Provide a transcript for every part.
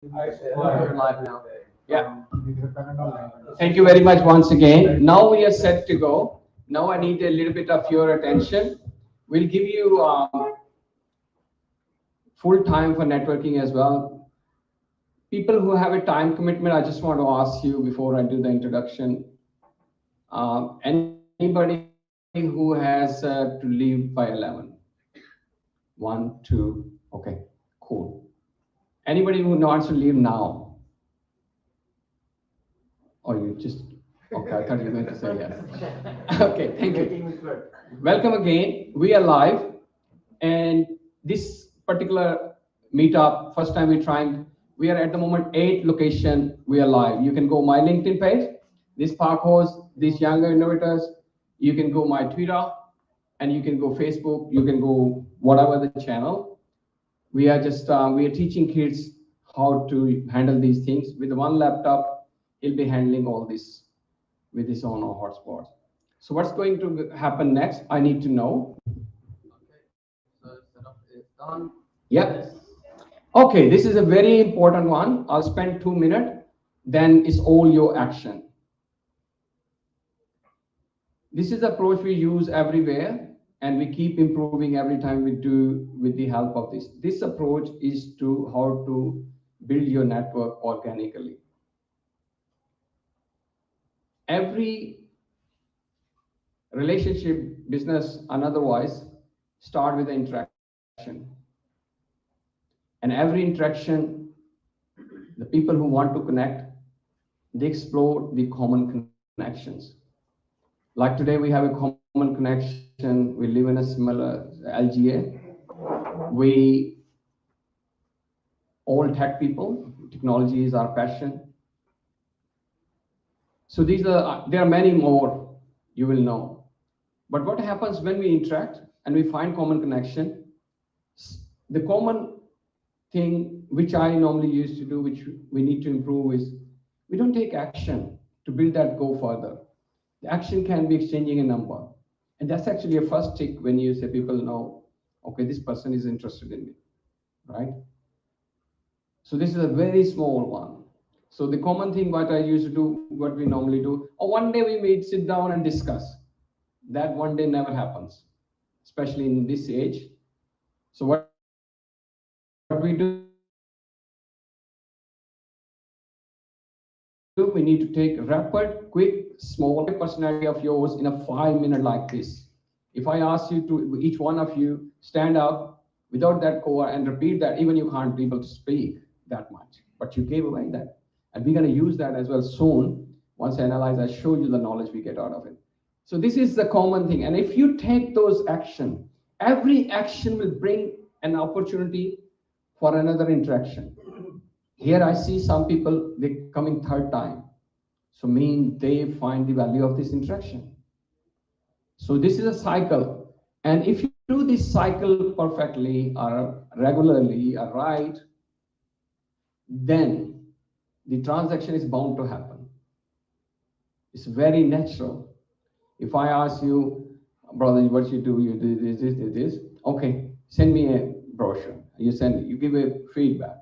We're live now. Yeah. Thank you very much once again. Now we are set to go. Now I need a little bit of your attention. We'll give you full time for networking as well. People who have a time commitment, I just want to ask you before I do the introduction. Anybody who has to leave by 11? One, two. Okay, cool. Anybody who wants to leave now? Or you just, okay, I thought you were going to say yes. Okay, thank you. Welcome again. We are live. And this particular meetup, first time we're trying, we are at the moment 8 location, we are live. You can go my LinkedIn page, this park host, these younger innovators, you can go my Twitter, and you can go Facebook, you can go whatever the channel. We are just, we are teaching kids how to handle these things. With one laptop, he'll be handling all this with his own hotspots. So what's going to happen next? I need to know. Okay, so setup is done. Yeah. Okay, this is a very important one. I'll spend 2 minutes, then it's all your action. This is the approach we use everywhere, and we keep improving every time we do with the help of this. This approach is to how to build your network organically. Every relationship, business, and otherwise start with the interaction. And every interaction, the people who want to connect, they explore the common connections. Like today, we have a common connection. We live in a similar LGA. We all tech people. Technology is our passion. So there are many more you will know. But what happens when we interact and we find common connection? The common thing which I normally used to do, which we need to improve, is we don't take action to build that go further. The action can be exchanging a number. And that's actually a first tick when you say people know, okay, this person is interested in me, right? So this is a very small one. So the common thing what I used to do, what we normally do, or one day we meet, sit down and discuss. That one day never happens, especially in this age. So what we do, we need to take rapid, quick, small personality of yours in a 5 minute like this. If I ask you to, each one of you, stand up without that core and repeat that, even you can't be able to speak that much, but you gave away that. And we're going to use that as well soon. Once I analyze, I show you the knowledge we get out of it. So this is the common thing. And if you take those action, every action will bring an opportunity for another interaction. Here I see some people, they coming third time. So mean they find the value of this interaction. So this is a cycle. And if you do this cycle perfectly or regularly or right, then the transaction is bound to happen. It's very natural. If I ask you, brother, what you do this. Okay, send me a brochure. You send, you give a feedback.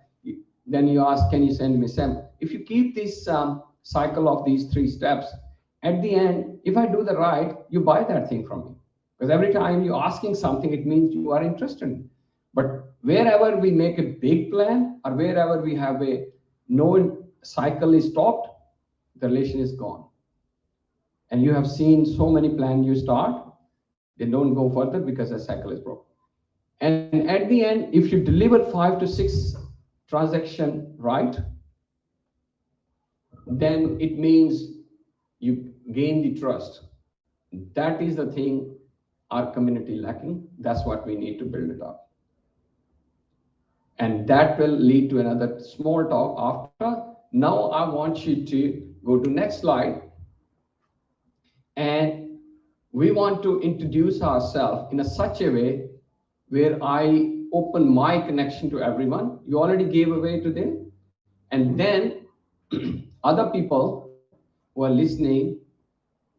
Then you ask, can you send me some? If you keep this cycle of these 3 steps, at the end, if I do the right, you buy that thing from me. Because every time you're asking something, it means you are interested. But wherever we make a big plan or wherever we have a no cycle is stopped, the relation is gone. And you have seen so many plans you start, they don't go further because the cycle is broken. And at the end, if you deliver 5 to 6 transaction right, then it means you gain the trust. That is the thing our community lacking. That's what we need to build it up. And that will lead to another small talk after. Now I want you to go to next slide. And we want to introduce ourselves in such a way where I open my connection to everyone. You already gave away to them. And then other people who are listening,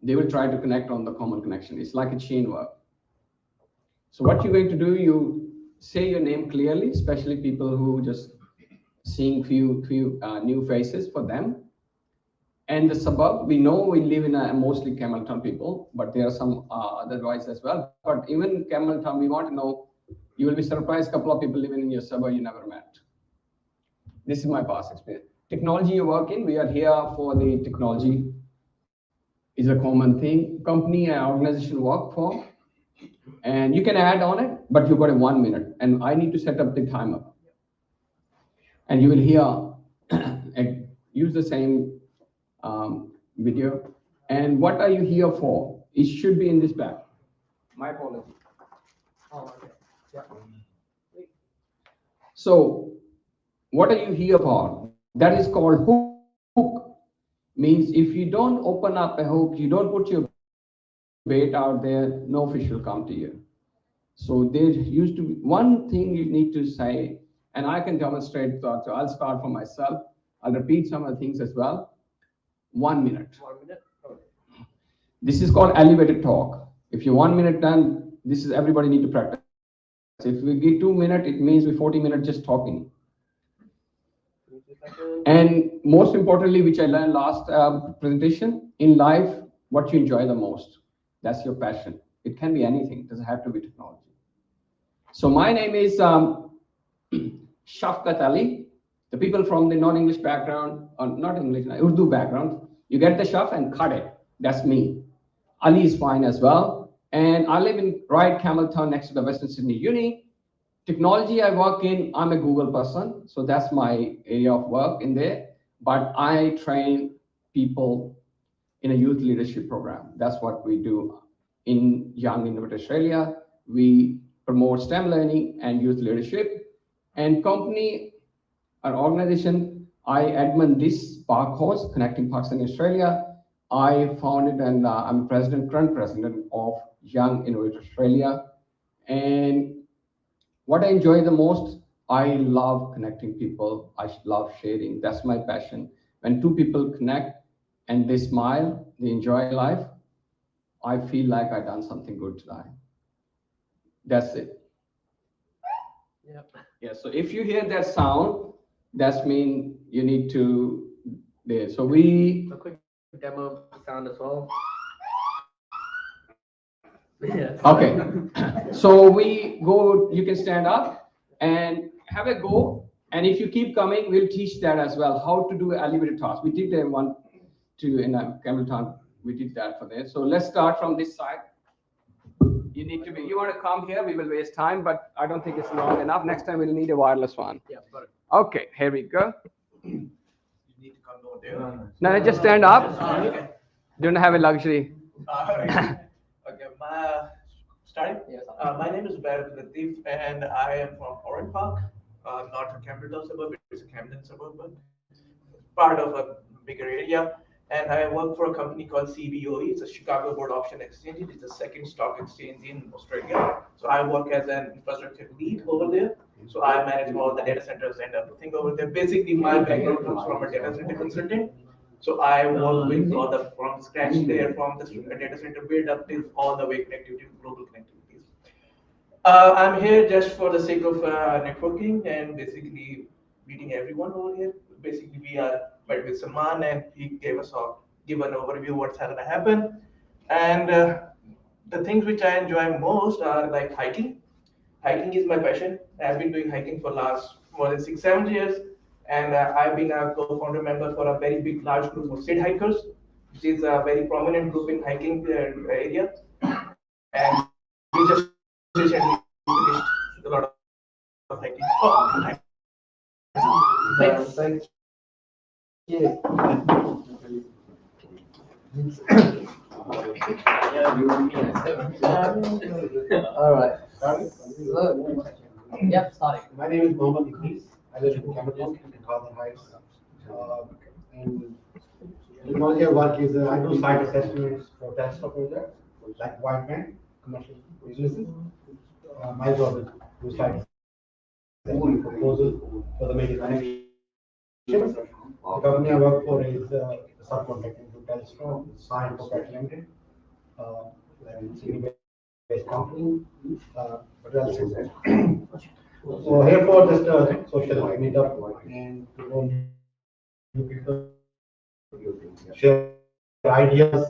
they will try to connect on the common connection. It's like a chain work. So what you're going to do, you say your name clearly, especially people who just seeing few new faces for them. And the suburb, we know we live in a mostly Campbelltown people, but there are some otherwise as well. But even Campbelltown, we want to know, you will be surprised, couple of people living in your suburb you never met. This is my past experience. Technology you work in, we are here for the technology is a common thing. Company and organization work for, and you can add on it, but you got a 1 minute, and I need to set up the timer. And you will hear and use the same video. And what are you here for? It should be in this bag. My apology. Oh, okay. Yeah. So, what are you here for? That is called hook. Means if you don't open up a hook, you don't put your bait out there, no fish will come to you. So there used to be one thing you need to say, and I can demonstrate that. So I'll start for myself. I'll repeat some of the things as well. 1 minute. 1 minute. Okay. This is called elevated talk. If you're 1 minute done, this is everybody need to practice. If we give 2 minutes, it means we 40 minutes just talking. And most importantly, which I learned last presentation, in life, what you enjoy the most. That's your passion. It can be anything. It doesn't have to be technology. So my name is Shafqat Ali. The people from the non-English background, or not English, Urdu background, you get the Shaf and cut it. That's me. Ali is fine as well. And I live in right Campbelltown next to the Western Sydney Uni. Technology I work in, I'm a Google person, so that's my area of work in there. But I train people in a youth leadership program. That's what we do in Young Innovator Australia. We promote STEM learning and youth leadership. And company, our organization, I admin this park horse, Connecting Parks in Australia. I founded and I'm current president of Young Innovator Australia. And what I enjoy the most, I love connecting people. I love sharing. That's my passion. When two people connect and they smile, they enjoy life, I feel like I've done something good today. That's it. Yep. Yeah, so if you hear that sound, that's mean you need to there. So we A quick demo sound as well. Yes. okay. So we go, you can stand up and have a go. And if you keep coming, we'll teach that as well, how to do elevated task. We did one to in Campbelltown, we did that for there. So let's start from this side. You need to be, you want to come here, we will waste time, but I don't think it's long enough. Next time we'll need a wireless one. Yeah, got it. Okay, here we go. You need to come over there. Now just stand up. Okay. Don't have a luxury. Okay, starting. Yes. My name is Barrett Latif, and I am from Orange Park, not a Campbelltown suburb. It's a Camden suburb, but part of a bigger area. And I work for a company called CBOE. It's a Chicago Board Option Exchange. It's the second stock exchange in Australia. So I work as an infrastructure lead over there. So I manage all the data centers and everything over there. Basically, my background comes from a data center consultant. So I work with all the from scratch there, from the data center build up till all the way connectivity, global connectivities. I'm here just for the sake of networking and basically meeting everyone over here. Basically, we are met with Saman and he gave us give an overview what's going to happen. And the things which I enjoy most are like hiking. Hiking is my passion. I've been doing hiking for last more than 6-7 years. And I've been a co-founder member for a very big, large group of Sid Hikers, which is a very prominent group in hiking area. And we just recently finished a lot of hiking. Oh, Thank you. All right. Yep, starting. My name is Mohammed Idris. I live in Campbelltown in Carlton Heights. And technology I work is I do site assessments for desktop projects like wideband commercial businesses. My job is to site assessment proposal for the major connections. The company I work for is subcontracting to Telstra, signed for Pet Limited, and Sydney-based company. But else is So here for just a social meetup and to know new people, share ideas,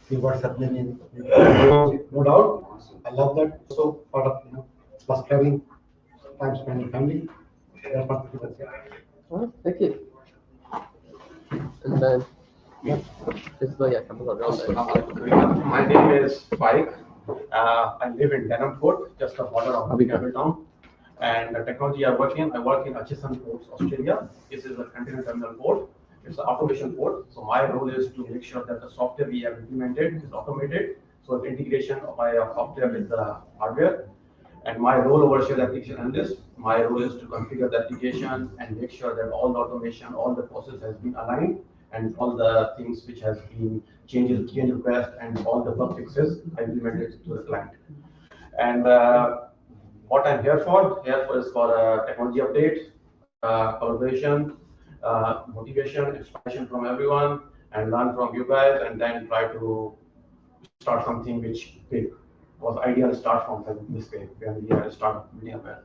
see what's happening in no doubt. I love that. Also part of plus traveling, time spent with family. That's what people say. Oh, thank you. And then, yeah, this is yeah, Campbelltown. My name is Faik. I live in Denham Port, just a border of Campbelltown. And the technology I work in Hutchison Ports, Australia. This is a container terminal port. It's an automation port. So my role is to make sure that the software we have implemented is automated. So the integration of my software with the hardware. And my role over here, application analyst, my role is to configure the application and make sure that all the automation, all the process has been aligned, and all the things which has been changes, change request, and all the bug fixes I implemented to the client. And what I'm here for is for a technology update, collaboration, motivation, inspiration from everyone, and learn from you guys, and then try to start something which big was ideal start from this way when we are start building a brand.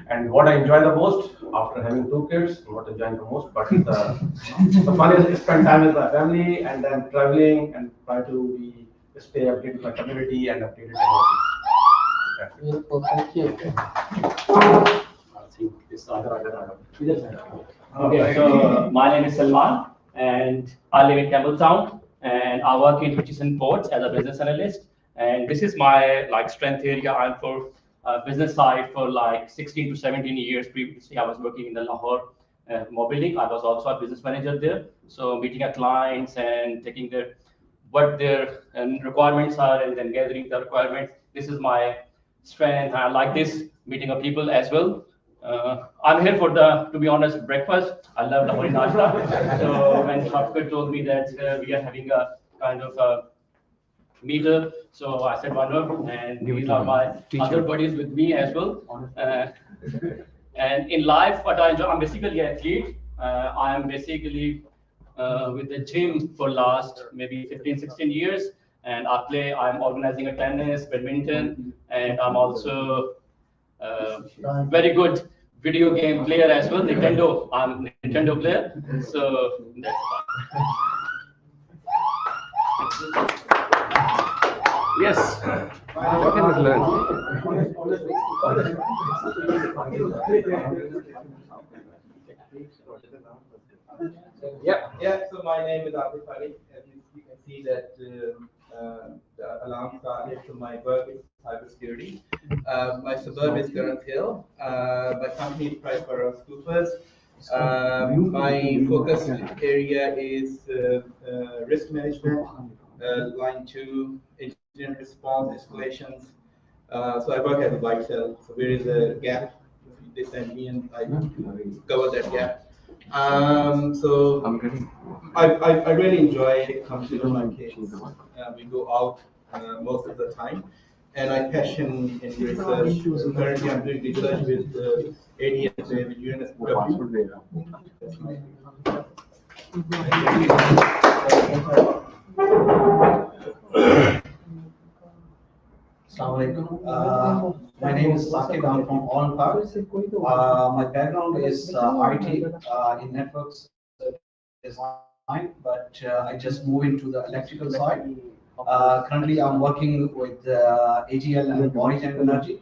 And what I enjoy the most after having two kids, not enjoying the most, but the fun is spend time with my family and then traveling and try to be stay updated with my community and updated technology. Beautiful, thank you. Okay, so my name is Salman and I live in Campbelltown and I work in Hutchison Ports as a business analyst. And this is my strength area. I'm for business side for 16 to 17 years. Previously, I was working in the Lahore mobility. I was also a business manager there. So meeting our clients and taking what their requirements are and then gathering the requirements. This is my strength. I like this meeting of people as well. I'm here for to be honest, breakfast. I love Lahori Nashta. So when Shopkut told me that we are having a kind of a meetup, so I said why not? And these are my other buddies with me as well. And in life, what I enjoy, I'm basically an athlete. I am basically with the gym for last maybe 15, 16 years. And I'm organizing a tennis, badminton, and I'm also very good video game player as well. Nintendo, I'm a Nintendo player. So that's fine. Yes. What can we learn? Yeah, so my name is Abdul Ali. As you can see that the alarm started, so my work is cybersecurity. My suburb is Current Hill. My company is PricewaterhouseCoopers. My focus area is risk management, line 2, incident response, escalations. So I work as a white cell. So there is a gap. They send me and I cover that gap. So I really enjoy coming to my kids. We go out most of the time, and I passion in research. Currently, I'm doing research with ADS with UNSW. That's my. Assalamualaikum. My name is Sakib. I'm from Oran Park. My background is IT in networks design, but I just moved into the electrical side. Currently, I'm working with AGL and Maritime Energy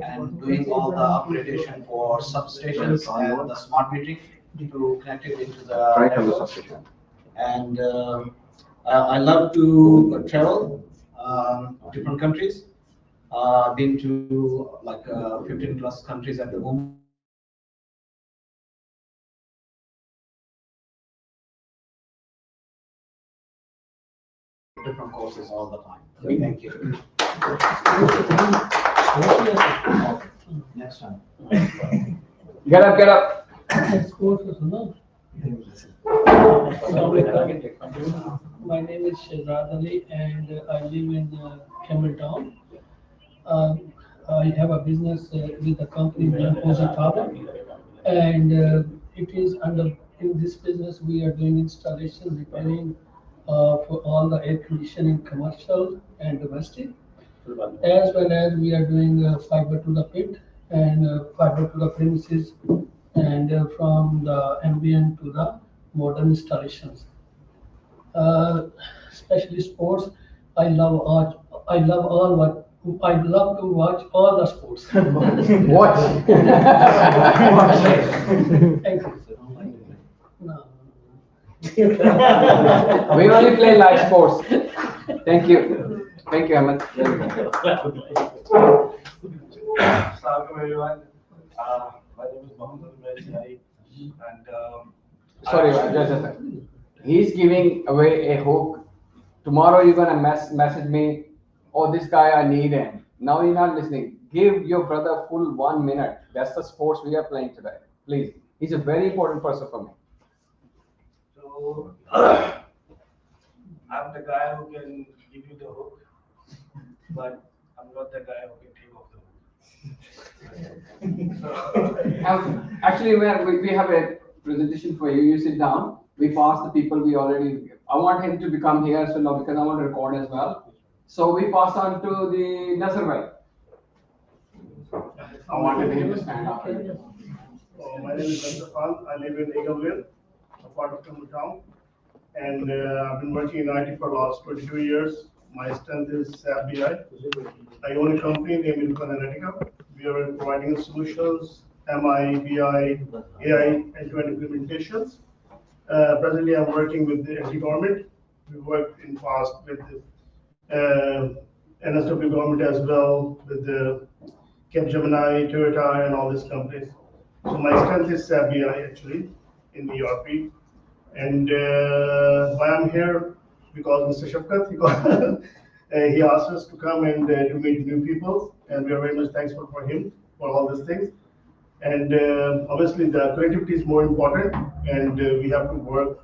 and doing all the upgradation for substations and the smart metering to connect it into the network. And I love to travel different countries. Been to 15 plus countries at the moment. Different courses all the time. Thank you. Next time. Get up, get up. My name is Shehzad Ali and I live in Campbelltown. I have a business with a company named Tower, and it is in this business we are doing installation, repairing for all the air conditioning, commercial and domestic, as well as we are doing fiber to the pit and fiber to the premises, and from the ambient to the modern installations. Especially sports, I love all. I love all what I love to watch all the sports. Watch. Thank you. No. We only play live sports. Thank you. Thank you, Ahmed. Assalamualaikum everyone. My name is Mohammed Mehdi and Sorry, just a second. He's giving away a hook. Tomorrow you're gonna message me, oh, this guy I need him. Now you're not listening. Give your brother full 1 minute. That's the sports we are playing today. Please. He's a very important person for me. so I'm the guy who can give you the hook, but I'm not the guy who can take off the hook. Actually, we have a presentation for you. You sit down. We pass the people we already. I want him to become here, so now because I want to record as well. So we pass on to the Nazarwell. I wanted him to stand up. My name is Mr. Khan. I live in Eagleville, a part of Campbelltown, and I've been working in IT for the last 22 years. My strength is SAP BI. I own a company named Info Analytica. We are providing solutions, MI, BI, AI, end-to-end implementations. Presently, I'm working with the FD government. We worked in past with the NSW government as well, with the Capgemini, Toyota, and all these companies. So my strength is SAP BI actually in ERP. And why I'm here, because Mr. Shafkat, he asked us to come and to meet new people, and we are very much thankful for him for all these things. And obviously the creativity is more important, and we have to work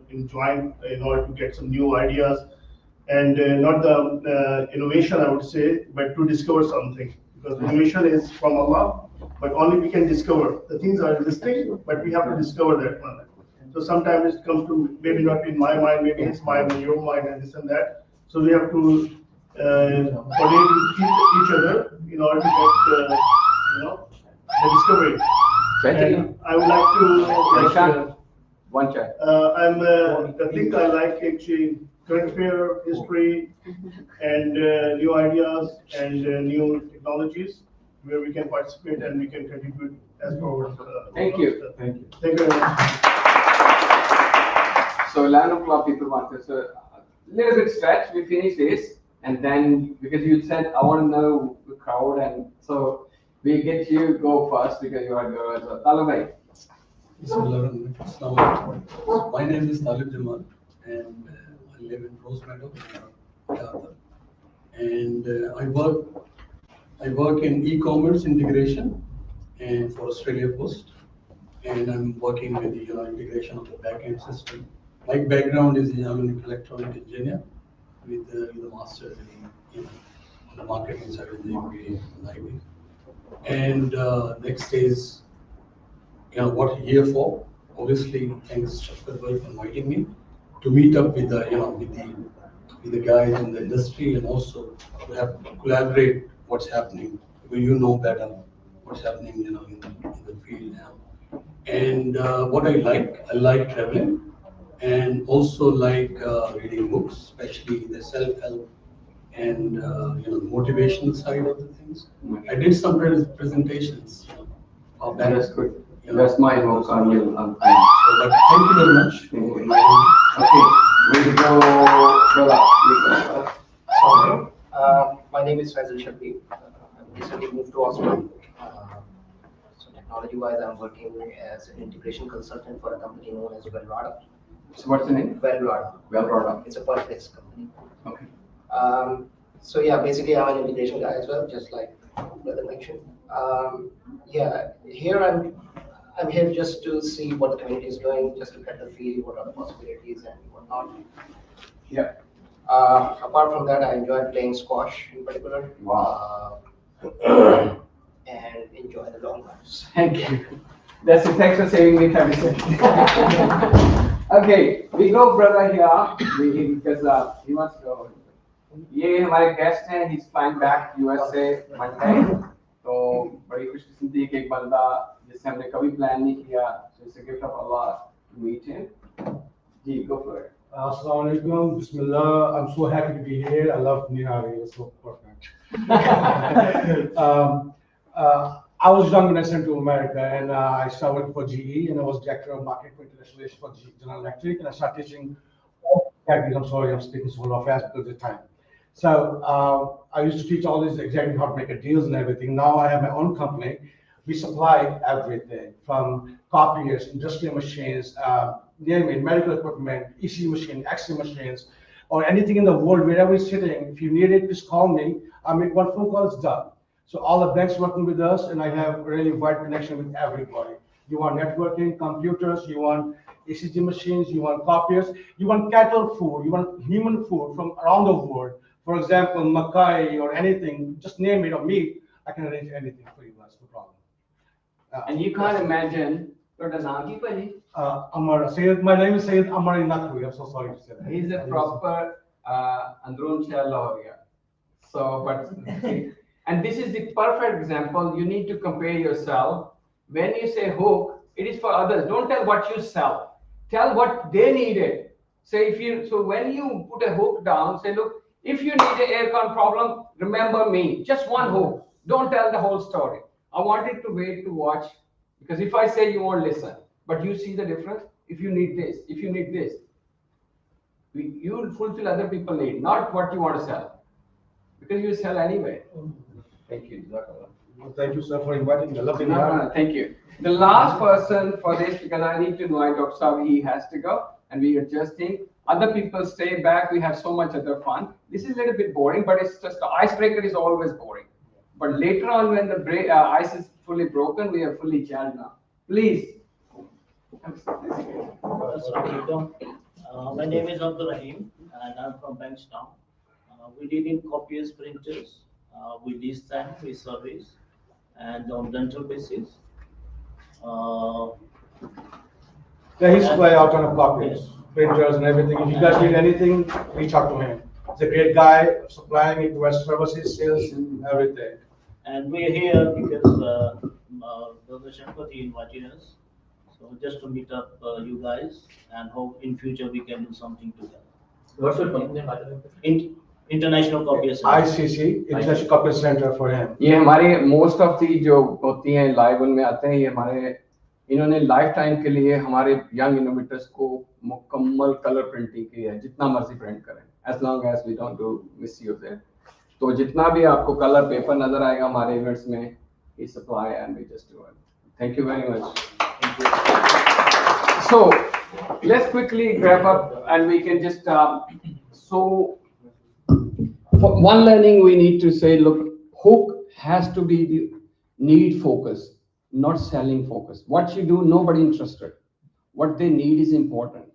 in joint in order to get some new ideas, and not the innovation, I would say, but to discover something. Because innovation is from Allah, but only we can discover. The things are existing, but we have to discover that one. So sometimes it comes to maybe not in my mind, maybe his mind, in your mind, and this and that. So we have to coordinate with each other in order to get, the discovery. And I would like to. One check. I think I like actually current affair, history, and new ideas and new technologies where we can participate and we can contribute as forward. Thank you. Thank you. Thank you very much. So 11 o'clock people want to, so a little bit stretch, we finish this, and then, because you said, I want to know the crowd, and so we get you go first because you are girls. So Talib My name is Talib Jamal, and I live in Rose Meadow, Dhaka. And I work in e-commerce integration and for Australia Post, and I'm working with the integration of the backend system. My background is I'm an electronic engineer with a master's in the marketing side of the MBA and IB. And next is what I'm here for. Obviously, thanks Shafkat for inviting me to meet up with the guys in the industry, and also to have collaborate what's happening. Because you know better what's happening in the field now. And what I like traveling, and also like reading books, especially the self-help and motivational side of the things. I did some presentations of that. That's good. That's my work on you. But thank you very much. Okay, we go. Sorry. My name is Faisal Shakib. I recently moved to Oslo. So technology-wise, I'm working as an integration consultant for a company known as Velvada. So what's the name? Velvada. Velvada. It's a Perth-based company. Okay. So yeah, basically I'm an integration guy as well, just like brother mentioned. Yeah, here I'm here just to see what the community is doing, just to get the feel, what are the possibilities and whatnot. Yeah. Apart from that, I enjoy playing squash in particular. Wow. And enjoy the long runs. Thank you. That's it. Thanks for saving me 30 seconds. Okay, we go brother here because he wants to go. ये हमारे guest हैं. He's flying back USA Monday. तो बड़ी खुशकिस्मती है कि एक बंदा जिससे हमने कभी प्लान नहीं किया, so it's a gift of Allah to meet him. Ji, go for it. Assalamu alaikum, Bismillah. I'm so happy to be here. I love Nihari, it's so perfect. I was young when I sent to America, and I started working for GE, and I was director of market for international relations for General Electric, and I started teaching all categories. I'm sorry, I'm speaking so fast because of the time. So I used to teach all these exactly how to make a deals and everything. Now I have my own company. We supply everything from copiers, industrial machines, name it, medical equipment, EC machine, X-ray machines, or anything in the world, wherever it's sitting. If you need it, just call me. I make one phone call, it's done. So all the banks working with us, and I have a really wide connection with everybody. You want networking, computers, you want ECG machines, you want copiers, you want cattle food, you want human food from around the world. For example, makai or anything, just name it, or meat, I can arrange anything for you guys, no problem. And you can't imagine, Amar, Sayyid, my name is Sayyid Amar Inakwi, I'm so sorry to say that. He's a proper Andron Shell. So, but, and this is the perfect example. You need to compare yourself. When you say hook, it is for others. Don't tell what you sell. Tell what they needed. So when you put a hook down, say, look, if you need an aircon problem, remember me. Just one hook. Don't tell the whole story. I wanted to wait to watch, because if I say, you won't listen. But you see the difference? If you need this, if you need this, you will fulfill other people's need, not what you want to sell. Because you sell anyway. Thank you. Thank you, sir, for inviting me. I love you. No, thank you. The last person for this, because I need to invite Dr. Saab, he has to go, and we are adjusting. Other people stay back. We have so much other fun. This is a little bit boring, but it's just the icebreaker is always boring. But later on, when the ice is fully broken, we are fully charged now. Please. My name is Abdul Rahim, and I'm from Campbelltown. We deal in copiers, printers. We lease them, we service, and on rental basis. Yeah, he's supply out on copiers, printers, and everything. If you guys need anything, reach out to him. He's a great guy, supplying it to us, services, sales, and everything. And we're here because Dr. Shampati invited us. So just to meet up you guys, and hope in future we can do something together. What's your name? International Copier Center. ICC, International Copier Center for him. ये हमारे most of the जो होती हैं live उनमें आते हैं, ये हमारे इन्होंने लाइफ टाइम के लिए हमारे यंग इनोवेटर्स को मुकम्मल कलर प्रिंटिंग की है, जितना मर्जी प्रिंट करें, as long as we don't do misuse it. तो जितना भी आपको कलर पेपर नजर आएगा हमारे इवेंट्स में, we supply and we just do it. Thank you very much. Thank you. So let's quickly wrap up, and we can just so for one learning we need to say, look, hook has to be the need focus, not selling focus. What you do, nobody interested. What they need is important.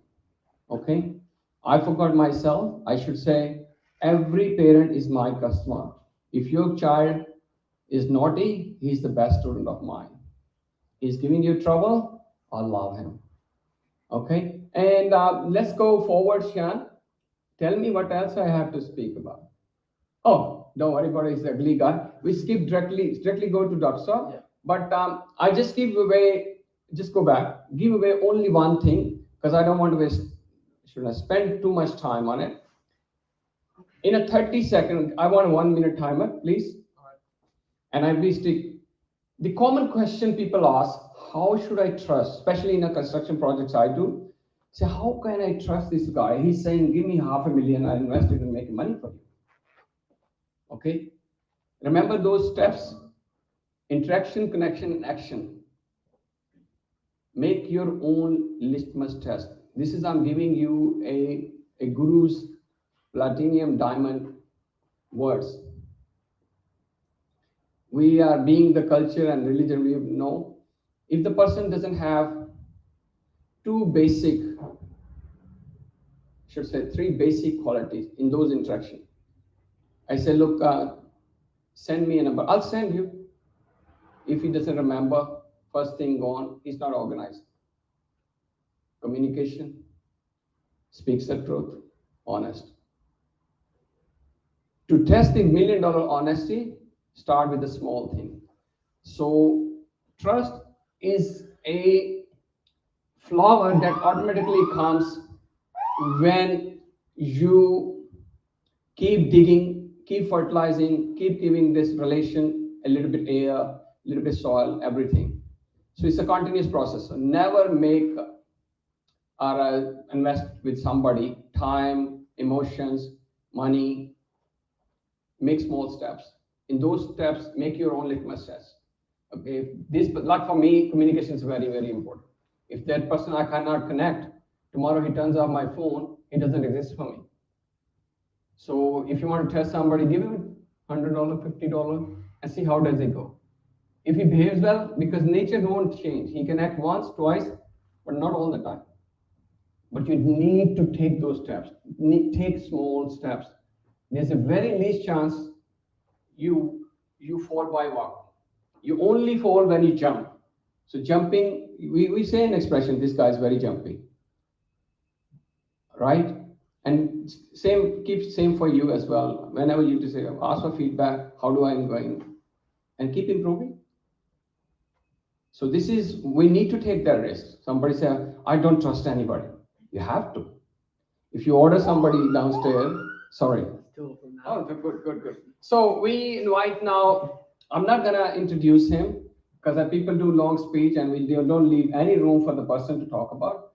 Okay? I forgot myself. I should say, every parent is my customer. If your child is naughty, he's the best student of mine. He's giving you trouble, I'll love him. Okay? And let's go forward, Shan. Tell me what else I have to speak about. Oh, don't worry about it, he's the ugly guy. We skip directly go to Dr. Saab. Yeah. But I just give away, just go back, give away only one thing, because I don't want to waste, should I spend too much time on it. In a 30-second, I want a 1-minute timer, please. And I will stick. The common question people ask, how should I trust, especially in a construction projects I do, say, how can I trust this guy? He's saying, give me $500,000, I invested and make money for you. Okay? Remember those steps? Interaction, connection, and action. Make your own litmus test. This is, I'm giving you a guru's platinum diamond words. We are being the culture and religion we know. If the person doesn't have two basic, should say 3 basic qualities in those interactions, I say, look, send me a number. I'll send you. If he doesn't remember, first thing gone, he's not organized. Communication, speaks the truth, honest. To test the $1 million honesty, start with a small thing. So trust is a flower that automatically comes when you keep digging, keep fertilizing, keep giving this relation a little bit air, a little bit soil, everything. So it's a continuous process. So never make or invest with somebody time, emotions, money. Make small steps. In those steps, make your own litmus test. Okay, this, but like for me, communication is very, very important. If that person I cannot connect, tomorrow he turns off my phone, it doesn't exist for me. So if you want to test somebody, give him $100, $50, and see how does it go. If he behaves well, because nature won't change. He can act once, twice, but not all the time. But you need to take those steps. Take small steps. There's a very least chance you fall by walking. You only fall when you jump. So jumping, we say an expression, this guy is very jumpy. Right? And same for you as well. Whenever you just say, ask for feedback, how do I am going? And keep improving. So this is, we need to take that risk. Somebody say, I don't trust anybody. You have to. If you order somebody downstairs, sorry. Oh, good. So we invite now, I'm not gonna introduce him because people do long speech and they don't leave any room for the person to talk about.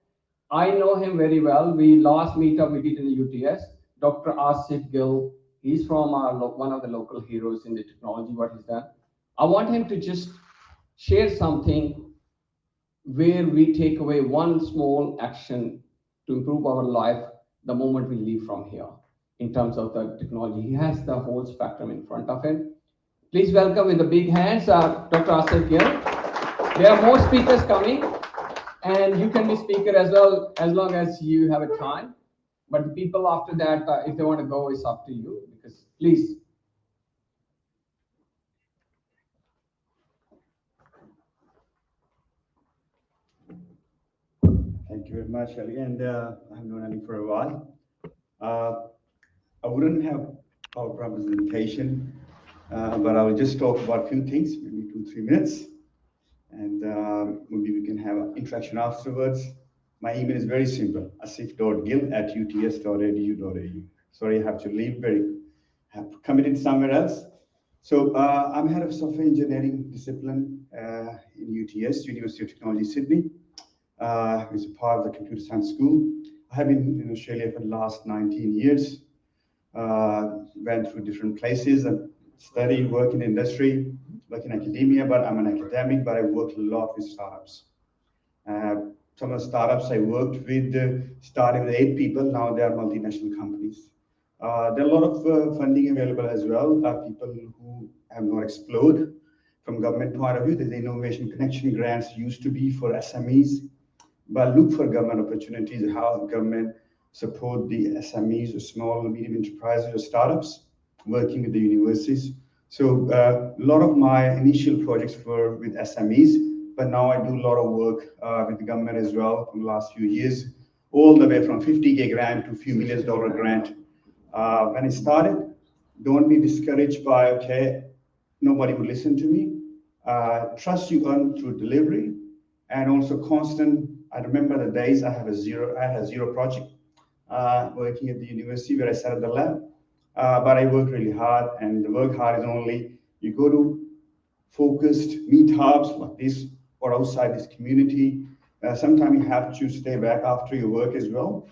I know him very well. We last meetup we did in the UTS. Dr. Asif Gill, he's from one of the local heroes in the technology, what he's done. I want him to just share something where we take away one small action to improve our life the moment we leave from here in terms of the technology. He has the whole spectrum in front of him. Please welcome with the big hands, Dr. Asif Gill. There are more speakers coming, and you can be speaker as well as long as you have a time. But the people after that, if they want to go, it's up to you. Because please. Thank you very much, Ali, and I've known Ali for a while. I wouldn't have our presentation, but I will just talk about a few things, maybe 2-3 minutes, and maybe we can have an interaction afterwards. My email is very simple, asif.gill@uts.edu.au. Sorry, I have to leave, have committed somewhere else. So I'm head of software engineering discipline in UTS, University of Technology, Sydney. It's a part of the computer science school. I have been in Australia for the last 19 years. Went through different places and studied, work in industry, work in academia, but I'm an academic, but I worked a lot with startups. Some of the startups I worked with started with 8 people, now they are multinational companies. There are a lot of funding available as well. People who have not explored from government point of view. The innovation connection grants used to be for SMEs, but look for government opportunities, how government support the SMEs or small and medium enterprises or startups working with the universities. So a lot of my initial projects were with SMEs, but now I do a lot of work with the government as well in the last few years, all the way from 50K grant to a few $1 million grant. When I started, don't be discouraged by, okay, nobody would listen to me. Trust you earn through delivery and also constant. I remember the days I had a zero project working at the university where I set up the lab, but I worked really hard, and the work hard is only you go to focused meetups like this or outside this community. Sometimes you have to stay back after your work as well.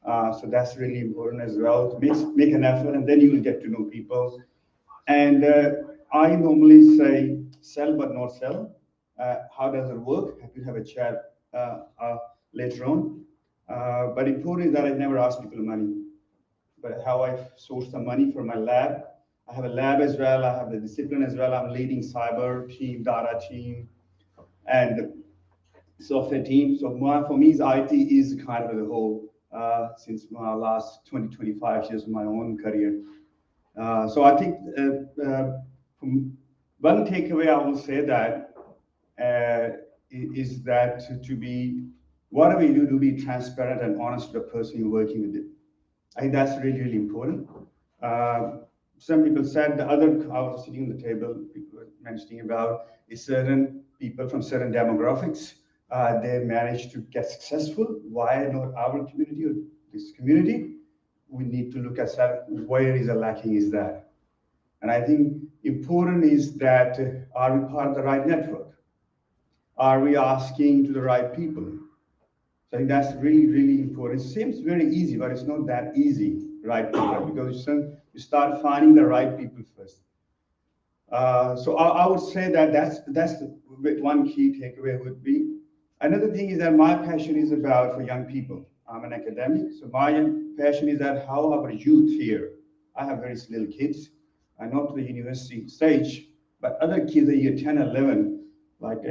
So that's really important as well. To make an effort, and then you will get to know people. And I normally say sell but not sell. How does it work? Happy to have a chat later on. But important is that I never ask people money. But how I source the money for my lab. I have a lab as well. I have the discipline as well. I'm leading cyber team, data team, and software team. So for me, IT is kind of the whole since my last 25 years of my own career. So I think from one takeaway I will say that is that to be, whatever you do, to be transparent and honest to the person you're working with. I think that's really, really important. Some people said I was sitting on the table, people were mentioning about is certain people from certain demographics, they manage to get successful. Why not our community or this community? We need to look at where is the lacking is that. And I think important is that are we part of the right network? Are we asking to the right people? So I think that's really, really important. It seems very easy, but it's not that easy, right people, because you start finding the right people first. So I would say that that's one key takeaway would be. Another thing is that my passion is about for young people. I'm an academic, so my passion is that how our youth here. I have very little kids. I not to the university stage, but other kids at year 10, 11, like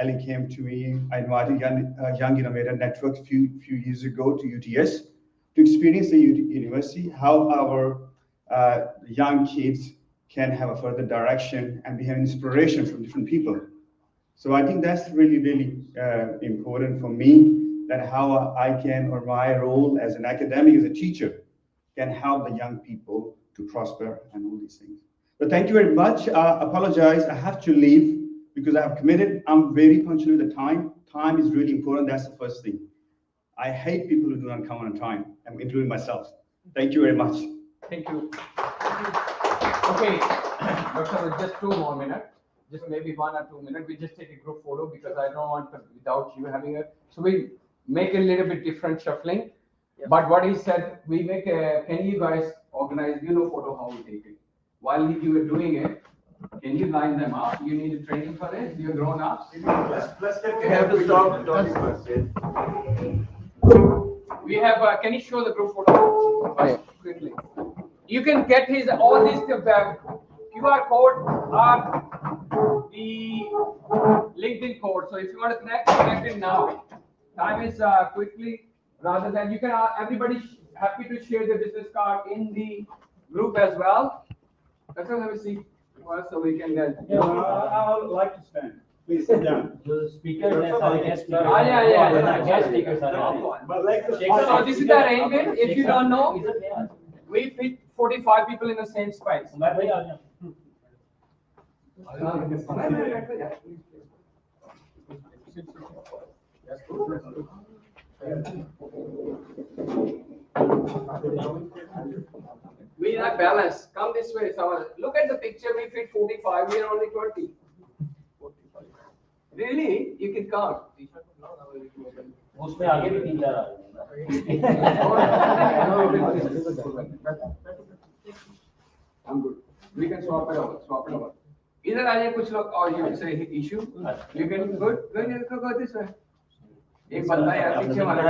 Ali came to me. I invited Young Innovator Network a few years ago to UTS to experience the university, how our young kids can have a further direction and we have inspiration from different people. So I think that's really, really important for me, that how I can, or my role as an academic, as a teacher, can help the young people to prosper and all these things. But thank you very much. Apologize, I have to leave because I have committed. I'm very punctual with the time. Time is really important. That's the first thing. I hate people who do not come on time, including myself. Thank you very much. Thank you. Okay, Dr. just 2 more minutes. Just maybe 1 or 2 minutes. We just take a group photo because I don't want to, without you having a. So we make a little bit different shuffling. Yeah. But what he said, we make a. Can you guys organize? Photo how we take it. While you were doing it, can you line them up? You need a training for it. You're grown up. Let's get. You have to stop talking first. We have. Can you show the group photo quickly? You can get his all these QR code are the LinkedIn code. So if you want to connect it now. Time is quickly, rather than you can. Everybody happy to share the business card in the group as well. Let's have a seat so we can get. Yeah, I would like to stand. Please sit down. The speakers are the guest speakers. Yeah. Guest speakers are. But like so this is the arrangement. If you don't know, we fit 45 people in the same space. We have balance. Come this way. So look at the picture. We fit 45. We are only 20. Really? You can count. उसमें आगे भी 3-4 आ I'm good. We can swap it over. Either आइए कुछ लोग और you say issue. You can good. Go this way. एक बंदा यार पीछे वाला.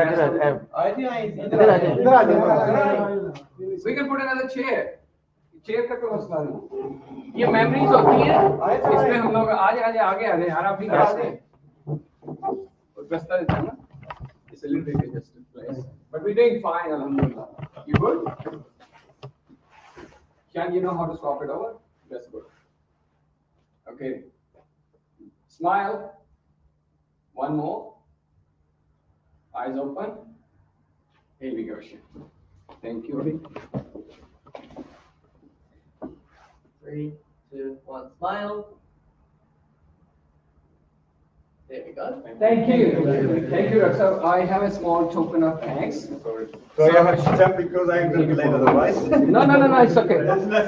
We can put another chair. Chair का कोई मसला नहीं. ये मेमोरीज होती है. इसमें हम लोग आगे आ रहे यार आप भी कैसे? रास्ता देता है ना. It's a little bit congested place, but we're doing fine, alhamdulillah. You good? Can you know how to swap it over? That's good. Okay. Smile. One more. Eyes open. Here we go. Thank you. 3, 2, 1, smile. There we go. Thank you. Thank you, Dr. I have a small token of thanks. Sorry, I have to jump because I'm going to be late otherwise. No, it's okay.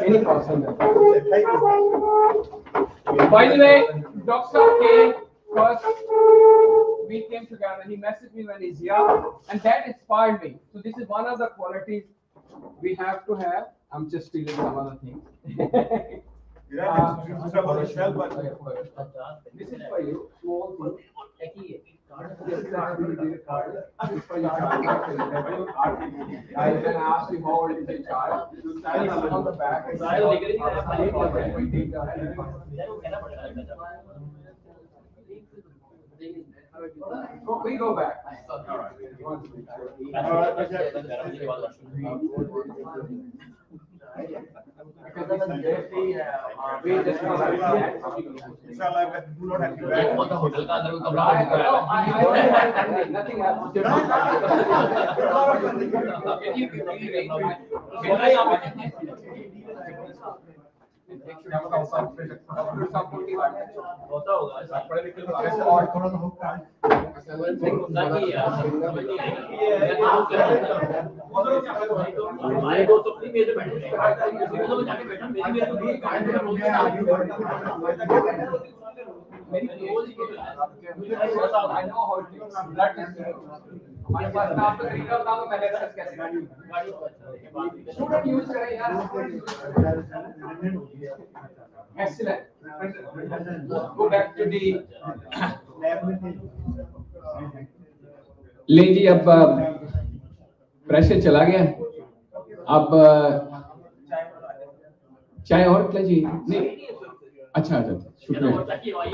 Any problem. By the way, Dr. came first. We came together. He messaged me when he's young, and that inspired me. So this is one of the qualities we have to have. I'm just stealing some other things. You have to trouble yourself, but this is for you. Small thing. I then asked him how old is the child. Child on the back. We go back. Nothing I know how it is. Blood testing. हमारे पास ना आपको तरीका बताऊं मैंने access कैसे करनी है। Student use करें यार। Excellent. Go back to the ले जी अब प्रेशर चला गया। अब चाय और ले जी नहीं अच्छा अच्छा शुक्रिया।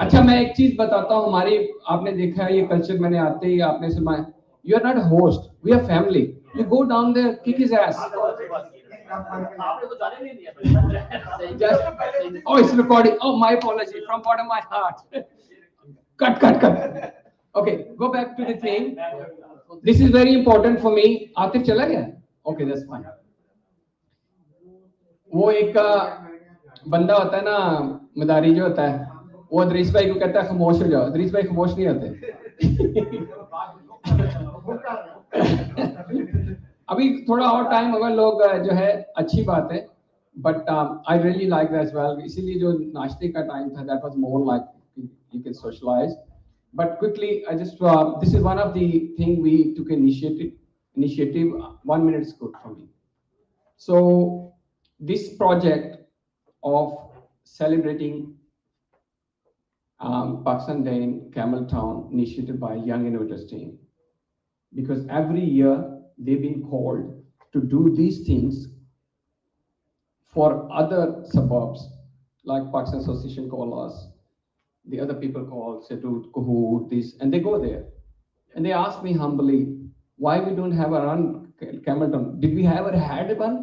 अच्छा मैं एक चीज बताता हूँ हमारी आपने देखा है ये कल्चर मैंने आते ही आपने सुना you are not host we are family you go down there kick his ass oh it's recording oh my apology from bottom of my heart cut okay go back to the thing this is very important for me Atif चला गया okay that's fine वो एक बंदा होता है ना मदारी जो होता है वो अदरीस भाई को कहता है खामोश हो जाओ अदरीस भाई खामोश नहीं होते अभी थोड़ा और टाइम अगर लोग जो है अच्छी बात है but I really like that as well इसीलिए जो नाश्ते का टाइम था that was more like you can socialize but quickly I just this is one of the thing we took initiative 1 minute is good for me so this project of celebrating Pakistan Day in Campbelltown initiated by Young Innovators team because every year they've been called to do these things for other suburbs like Pakistan Association call us the other people call Setut Kahoot this and they go there and they ask me humbly why we don't have a run Campbelltown did we ever had one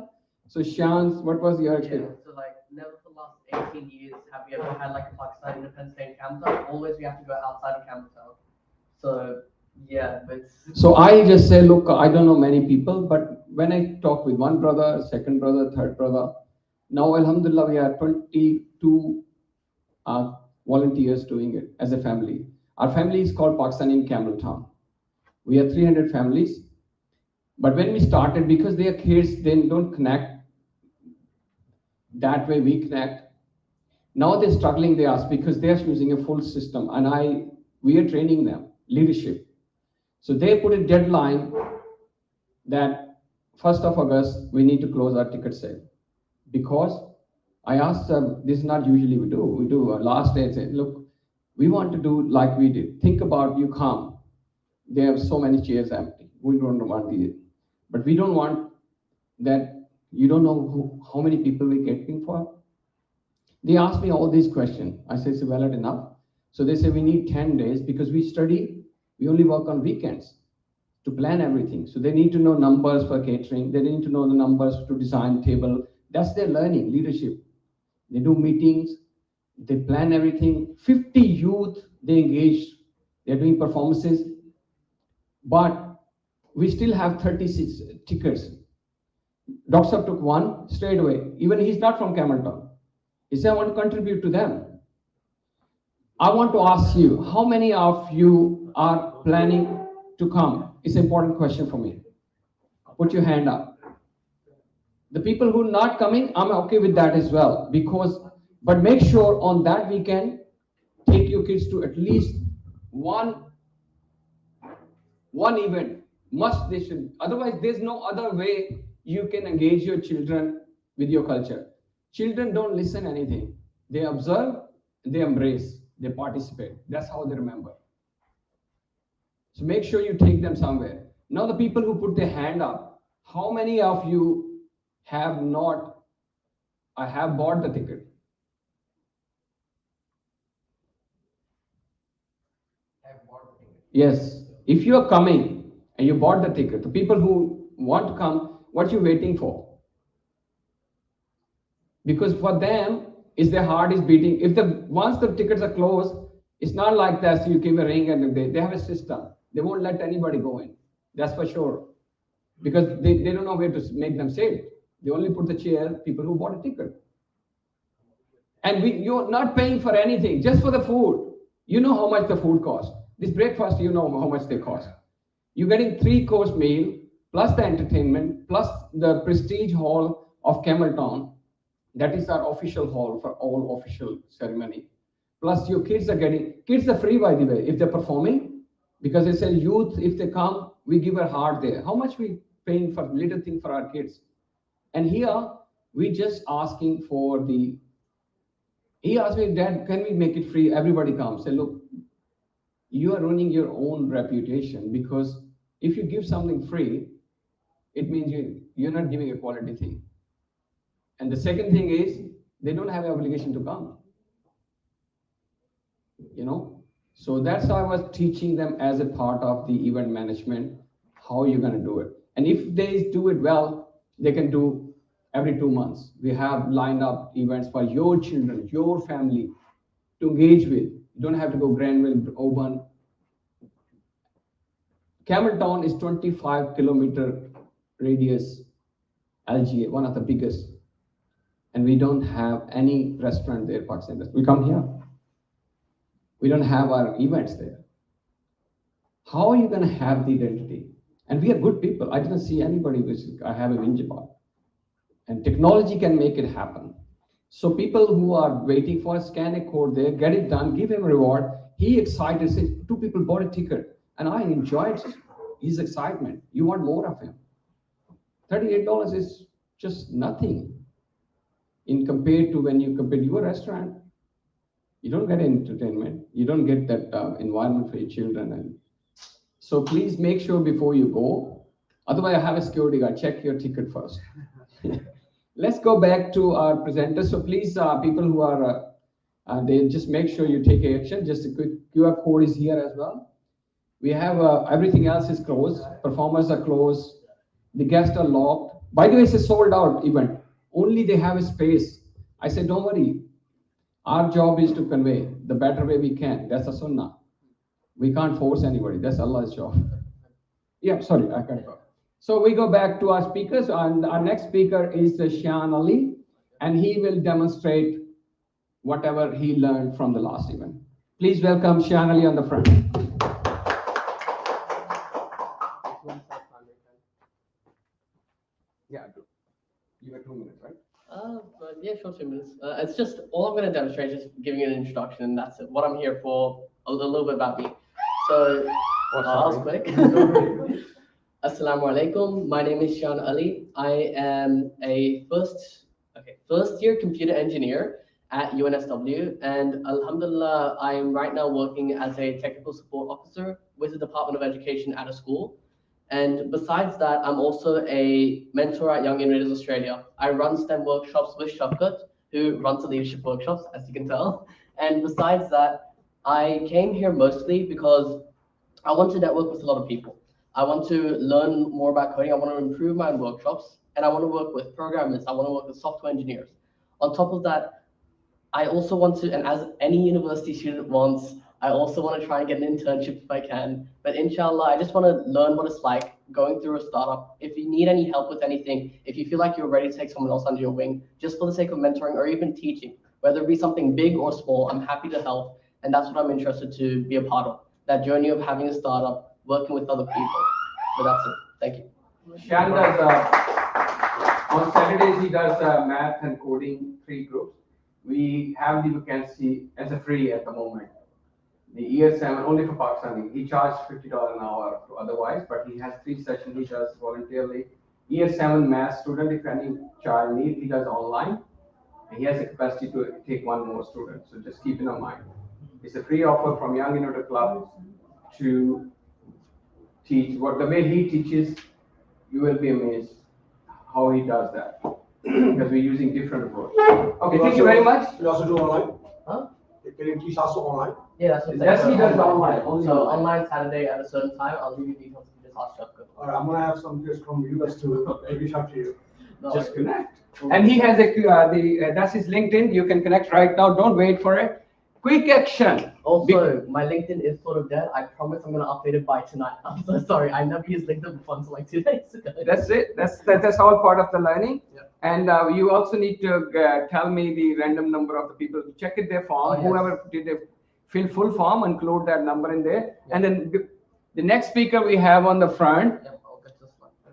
so Shans what was your experience so like never for the last 18 years have we ever had like a Pakistan Independence Day in Campbelltown always we have to go outside of Campbelltown so yeah but so I just say look I don't know many people but when I talk with one brother second brother third brother now alhamdulillah we are 22 volunteers doing it as a family our family is called Pakistan in Campbelltown we are 300 families but when we started because they are kids they don't connect that way we connect now they're struggling they ask because they are using a full system and we are training them leadership so they put a deadline that 1st of August we need to close our ticket sale because I asked them this is not usually we do last day say look we want to do like we did think about you come there are so many chairs empty we don't want these but we don't want that you don't know how many people we're catering for they ask me all these questions I say it's valid enough so they say we need 10 days because we study we only work on weekends to plan everything so they need to know numbers for catering they need to know the numbers to design table that's their learning leadership they do meetings they plan everything 50 youth they engage they're doing performances but we still have 36 tickets Dr. Sahab took one straight away even he's not from Campbelltown he said I want to contribute to them I want to ask you how many of you are planning to come it's an important question for me put your hand up the people who are not coming I'm okay with that as well because but make sure on that weekend take your kids to at least one event must they should otherwise there's no other way you can engage your children with your culture children don't listen anything they observe they embrace they participate that's how they remember so make sure you take them somewhere now the people who put their hand up how many of you have not I have bought the ticket yes if you are coming and you bought the ticket the people who want to come what you waiting for because for them is their heart is beating if the once the tickets are closed it's not like that so you give a ring and they have a system they won't let anybody go in that's for sure because they don't know where to make them sit they only put the chair people who bought a ticket And you're not paying for anything, just for the food. You know how much the food costs. This breakfast, you know how much they cost. You're getting 3-course meal, plus the entertainment, plus the prestige hall of Campbelltown. That is our official hall for all official ceremony. Plus your kids are free, by the way, if they're performing, because they say youth, if they come, we give a heart there. How much we paying for little thing for our kids? And here, we just asking for he asked me, Dad, can we make it free? Everybody comes. Say, look, you are ruining your own reputation, because if you give something free, it means you're not giving a quality thing. And the second thing is, they don't have an obligation to come. So that's how I was teaching them as a part of the event management, how you're going to do it. And if they do it well, they can do every 2 months. We have lined up events for your children, your family to engage with. You don't have to go Granville, Auburn. Campbelltown is 25-kilometer radius, LGA, one of the biggest. And we don't have any restaurant there, Pakistan. We come here. We don't have our events there. How are you going to have the identity? And we are good people. I didn't see anybody which I have a whinge about. And technology can make it happen. So people who are waiting for a scan a code there, get it done, give him a reward. He excited, says 2 people bought a ticket. And I enjoyed his excitement. You want more of him. $38 is just nothing in compared to when you compare your restaurant. You don't get entertainment. You don't get that environment for your children. And so please make sure before you go. Otherwise, I have a security guard. Check your ticket first. Let's go back to our presenters. So please, people who are, they just make sure you take action. Just a quick QR code is here as well. We have everything else is closed. Performers are closed. The guests are locked. By the way, it's a sold out event. Only they have a space. I said, don't worry. Our job is to convey the better way we can. That's a sunnah. We can't force anybody. That's Allah's job. Yeah, sorry, I can't talk. So we go back to our speakers, and our next speaker is Shan Ali, and he will demonstrate whatever he learned from the last event. Please welcome Shan Ali on the front. Yeah, you have 2 minutes, right? Yeah, sure, 2 minutes. It's just, all I'm going to demonstrate is just giving you an introduction, and that's it. What I'm here for, a little bit about me. So, I was quick. Assalamu alaikum. My name is Shan Ali. I am a first year computer engineer at UNSW, and alhamdulillah, I am right now working as a technical support officer with the Department of Education at a school. And besides that, I'm also a mentor at Young Innovators Australia. I run STEM workshops with Shafkat, who runs the leadership workshops, as you can tell. And besides that, I came here mostly because I want to network with a lot of people. I want to learn more about coding. I want to improve my own workshops, and I want to work with programmers. I want to work with software engineers. On top of that, I also want to, and as any university student wants, I also want to try and get an internship if I can. But inshallah, I just want to learn what it's like going through a startup. If you need any help with anything, if you feel like you're ready to take someone else under your wing, just for the sake of mentoring or even teaching, whether it be something big or small, I'm happy to help. And that's what I'm interested to be a part of. That journey of having a startup, working with other people. But that's it. Thank you. Shan does, on Saturdays, he does math and coding 3 groups. We have the vacancy as a free at the moment. The year 7, only for Pakistani. He charged $50 an hour otherwise, but he has 3 sessions he does voluntarily. Year 7 math student, if any child needs, he does online. And he has the capacity to take 1 more student. So just keep in mind. It's a free offer from Young Innovator Club to teach. The way he teaches, you will be amazed how he does that. Because we're using different approach. Okay, thank you very much. You also do online? Huh? Can you teach also online? Yeah, that's what Desi does online. Only so online Saturday at a certain time, I'll give you details. You just ask Shafkat. All right, I'm gonna have some kids from US to reach out to you. No, just connect. And he has that's his LinkedIn. You can connect right now. Don't wait for it. Quick action. Also, my LinkedIn is sort of dead. I promise I'm gonna update it by tonight. I'm so sorry. I never used LinkedIn before until like 2 days ago. That's it. That's all part of the learning. Yeah. And you also need to tell me the random number of the people. Check it their form. Oh, yes. Whoever did a fill full form, include that number in there. And then the next speaker we have on the front.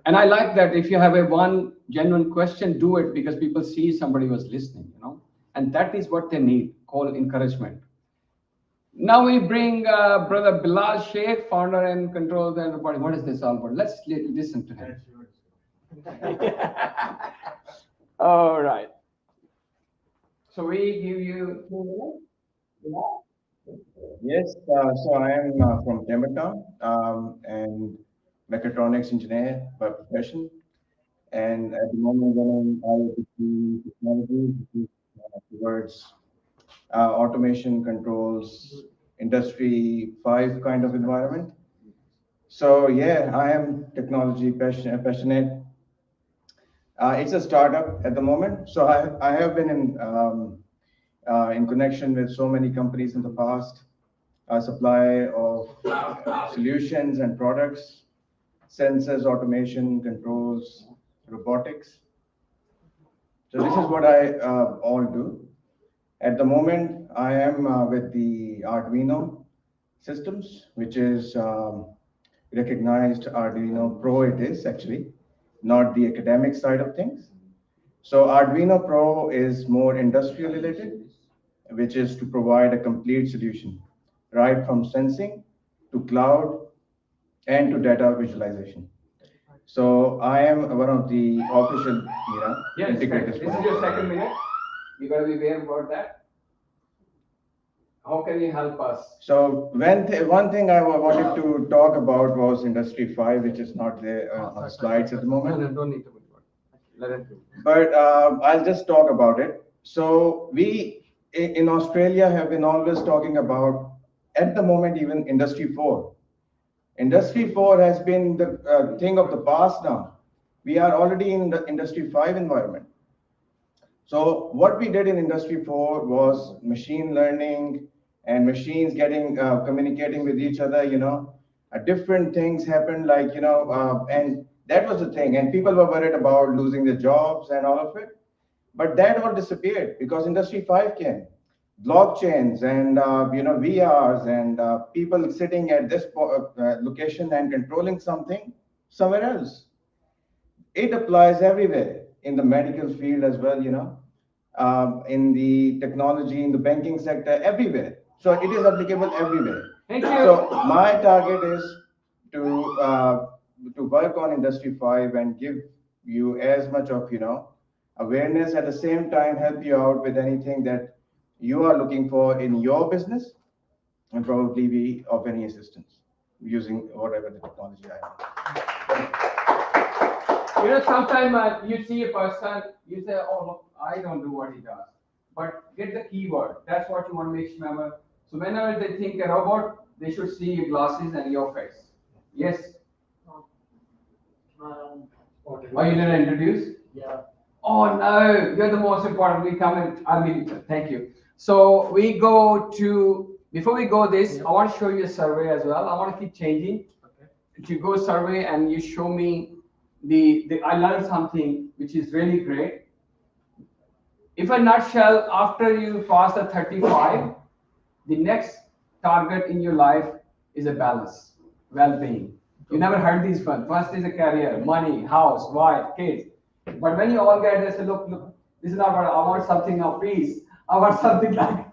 And I like that if you have a one genuine question, do it because people see somebody was listening, you know, and that is what they need, call encouragement. Now we bring brother Bilal Sheikh, founder and controller the enterprise. What is this all about? Let's listen to him. All right. So we give you 2 minutes. Yes, so I am from Campbelltown and mechatronics engineer by profession. And at the moment, when I'm IoT technology, which is towards automation controls, industry 5 kind of environment. So yeah, I am technology passionate. It's a startup at the moment. So I have been in connection with so many companies in the past, supply of solutions and products, sensors, automation, controls, robotics. So this is what I all do. At the moment, I am with the Arduino systems, which is recognized Arduino Pro. It is actually not the academic side of things. So Arduino Pro is more industrial related, which is to provide a complete solution, right from sensing to cloud and to data visualization. So I am one of the official, integrators. This is your second minute. You got to be aware about that. How can you help us? So one thing I wanted to talk about was Industry 5, which is not there on the slides at the moment. No, don't need to. Let it go. But I'll just talk about it. So we in Australia have been always talking about, at the moment, even Industry 4. Industry 4 has been the thing of the past now. We are already in the Industry 5 environment. So what we did in Industry 4 was machine learning and machines getting communicating with each other, different things happened, like, and that was the thing. And people were worried about losing their jobs and all of it. But that all disappeared because Industry 5 came. Blockchains and VRs and people sitting at this location and controlling something somewhere else. It applies everywhere in the medical field as well, in the technology, in the banking sector, everywhere. So it is applicable everywhere. Thank you. So my target is to work on Industry 5 and give you as much of awareness, at the same time help you out with anything that you are looking for in your business, and probably be of any assistance using whatever the technology I have. Sometimes you see a person, you say, oh, look, I don't do what he does. But get the keyword. That's what you want to make sure. So whenever they think a robot, they should see your glasses and your face. Yes? Oh, you didn't introduce? Yeah. Oh, no, you're the most important. We come in. Thank you. So we go to, before we go this, I want to show you a survey as well. I want to keep changing. Okay. You go survey and you show me I learned something which is really great. If a nutshell, after you pass the 35, the next target in your life is a balance, well-being. You never heard these ones. First is a career, money, house, wife, kids. But when you all get there, say, look, this is not what I want, something of peace. I want something like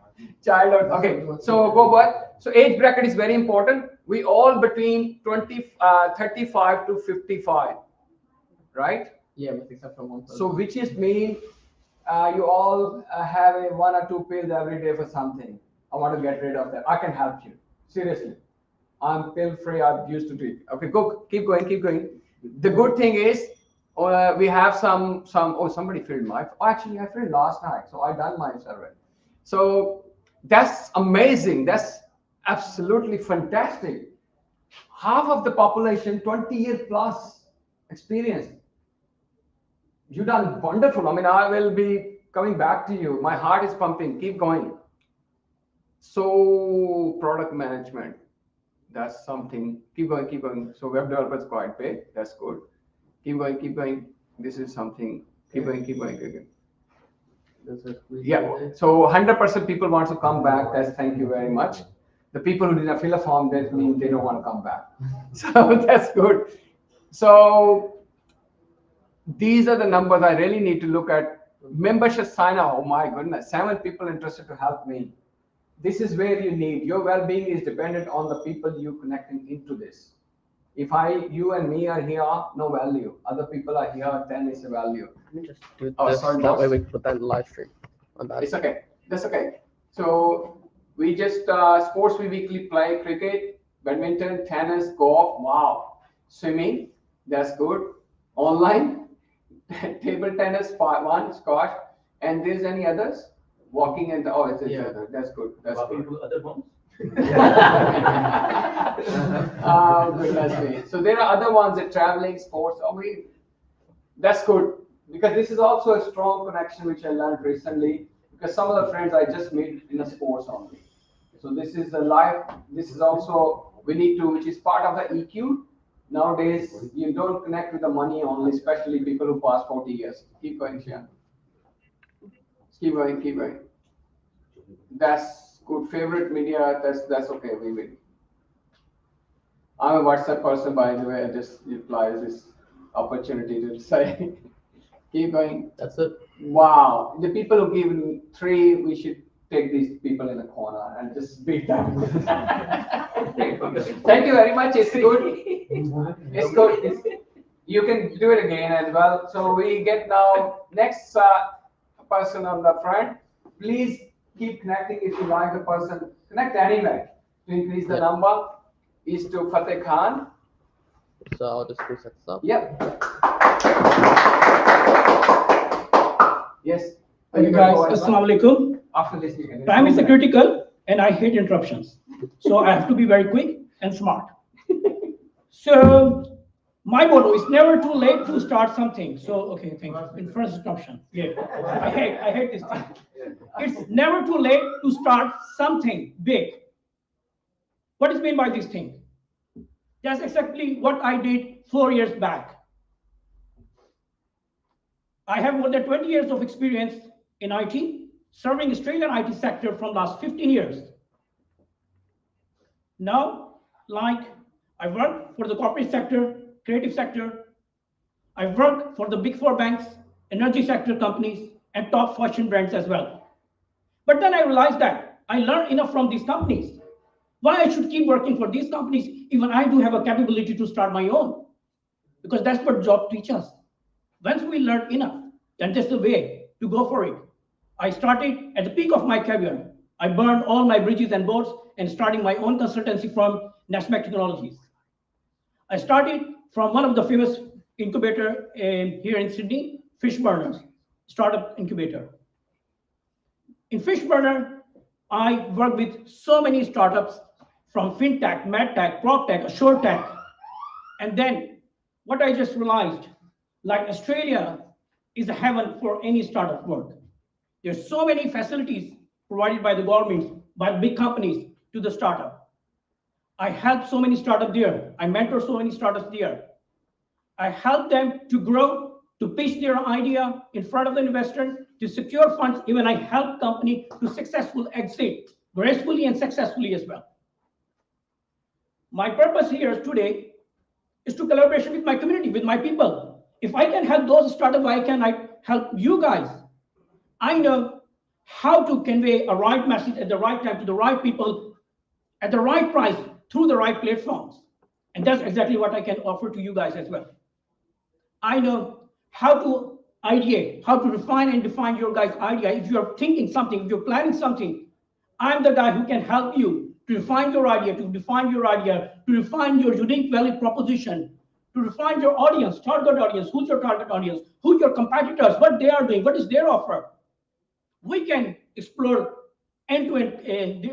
childhood. Okay, so go back. So age bracket is very important. We all between 35 to 55, right? Yeah, except for one person. So which is mean you all have a 1 or 2 pills every day for something. I want to get rid of that. I can help you. Seriously. I'm pill free. I'm used to it. Okay, go. Keep going. The good thing is we have some. Oh, somebody filled my. Oh, actually, I filled last night, so I done my survey. So that's amazing. That's absolutely fantastic. Half of the population, 20 years plus experience. You done wonderful. I mean, I will be coming back to you. My heart is pumping. Keep going. So product management. That's something. Keep going. So web developers quite big. That's good. Keep going. This is something Keep going, keep going, keep going. Yeah, so 100% people want to come back. That's thank you very much. The people who didn't fill a form, that means they don't want to come back. So that's good. So these are the numbers I really need to look at. Membership sign up. Oh my goodness, 7 people interested to help me. This is where you need your well-being is dependent on the people you connecting into this. If you and me are here, no value. Other people are here, then it's a value. Let me just do Oh, this. sorry, That way boss. we can put that in live stream. I'm bad. It's okay. That's okay. So we just sports we weekly play cricket, badminton, tennis, golf. Wow, swimming. That's good. Online, table tennis, one squash, and there's any others? Walking and oh, it's other. That's good. That's Walking good. to other homes. Oh, goodness me. So there are other ones that traveling, sports. Oh, that's good because this is also a strong connection which I learned recently. Because some of the friends I just made in the sports only. So this is the life. This is also we need to, which is part of the EQ. Nowadays, you don't connect with the money only, especially people who pass 40 years. Keep going, Shian. Keep going, keep going. That's good. Favorite media, that's okay. We will. I'm a WhatsApp person, by the way. I just utilize this opportunity to say. Keep going. That's it. Wow. The people who give 3, we should take these people in the corner and just beat them. Thank you very much. It's good. It's good. You can do it again as well. So we get now next person on the front. Please keep connecting if you like the person. Connect anyway to increase the number. Is to Fateh Khan. So I'll just reset this up. Yep. Yes. Hey guys, Assalamu alaikum. After this, you can. Time is critical and I hate interruptions. So I have to be very quick and smart. So my motto is never too late to start something. So, okay, thank you. In first interruption. Yeah. I hate this thing. It's never too late to start something big. What is meant by this thing? That's exactly what I did 4 years back. I have more than 20 years of experience in IT, serving Australian IT sector from last 15 years. Now, like I work for the corporate sector, creative sector. I work for the big 4 banks, energy sector companies, and top fashion brands as well. But then I realized that I learned enough from these companies. Why I should keep working for these companies, even I do have a capability to start my own. Because that's what job teaches us. Once we learn enough, then that's the way to go for it. I started at the peak of my career. I burned all my bridges and boats and starting my own consultancy firm, Nasmac Technologies. I started from one of the famous incubator here in Sydney, Fishburners, startup incubator. In Fishburner, I work with so many startups from FinTech, MedTech, PropTech, AssureTech. And then what I just realized, like Australia is a heaven for any startup work. There's so many facilities provided by the government, by big companies to the startup. I help so many startups there. I mentor so many startups there. I help them to grow, to pitch their idea in front of the investor, to secure funds. Even I help company to successful exit gracefully and successfully as well. My purpose here today is to collaboration with my community, with my people. If I can help those startups, I help you guys. I know how to convey a right message at the right time to the right people at the right price through the right platforms. And that's exactly what I can offer to you guys as well. I know how to ideate, how to refine and define your guys' idea. If you're thinking something, if you're planning something, I'm the guy who can help you to refine your idea, to define your idea, to refine your unique value proposition, to refine your audience, target audience, who's your target audience, who your competitors, what they are doing, what is their offer. We can explore end-to-end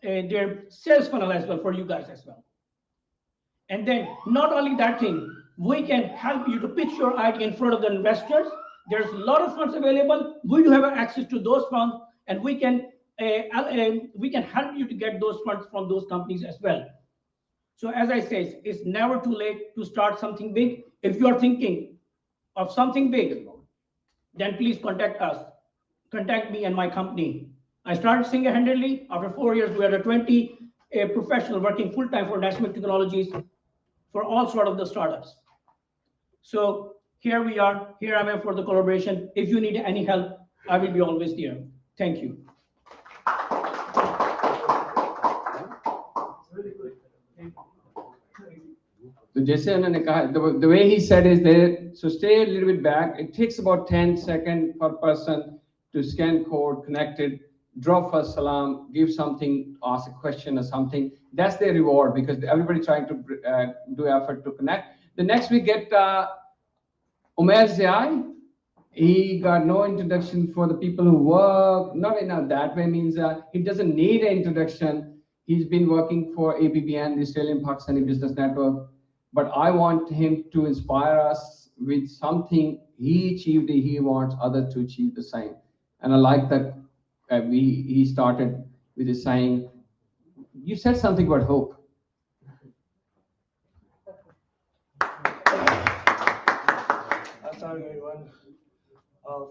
their sales funnel as well for you guys as well. And then not only that thing, we can help you to pitch your idea in front of the investors. There's a lot of funds available. We do have access to those funds, and we can help you to get those funds from those companies as well. So as I say, it's never too late to start something big. If you are thinking of something big, then please contact us. Contact me and my company. I started single-handedly. After 4 years, we are a 20 a professional working full-time for National Technologies for all sort of the startups. So here we are. Here I am for the collaboration. If you need any help, I will be always there. Thank you. So जैसे उन्होंने कहा, the way he said is there, so stay a little bit back. It takes about 10 seconds per person to scan code, connect it, drop first salam, give something, ask a question or something. That's their reward because everybody trying to do effort to connect. The next we get Umair Ziai. He got no introduction for the people who work. Not in that way means he doesn't need an introduction. He's been working for APBN, the Australian Pakistani Business Network. But I want him to inspire us with something he achieved, he wants others to achieve the same. And I like that he started with his saying, you said something about hope. Assalamu everyone.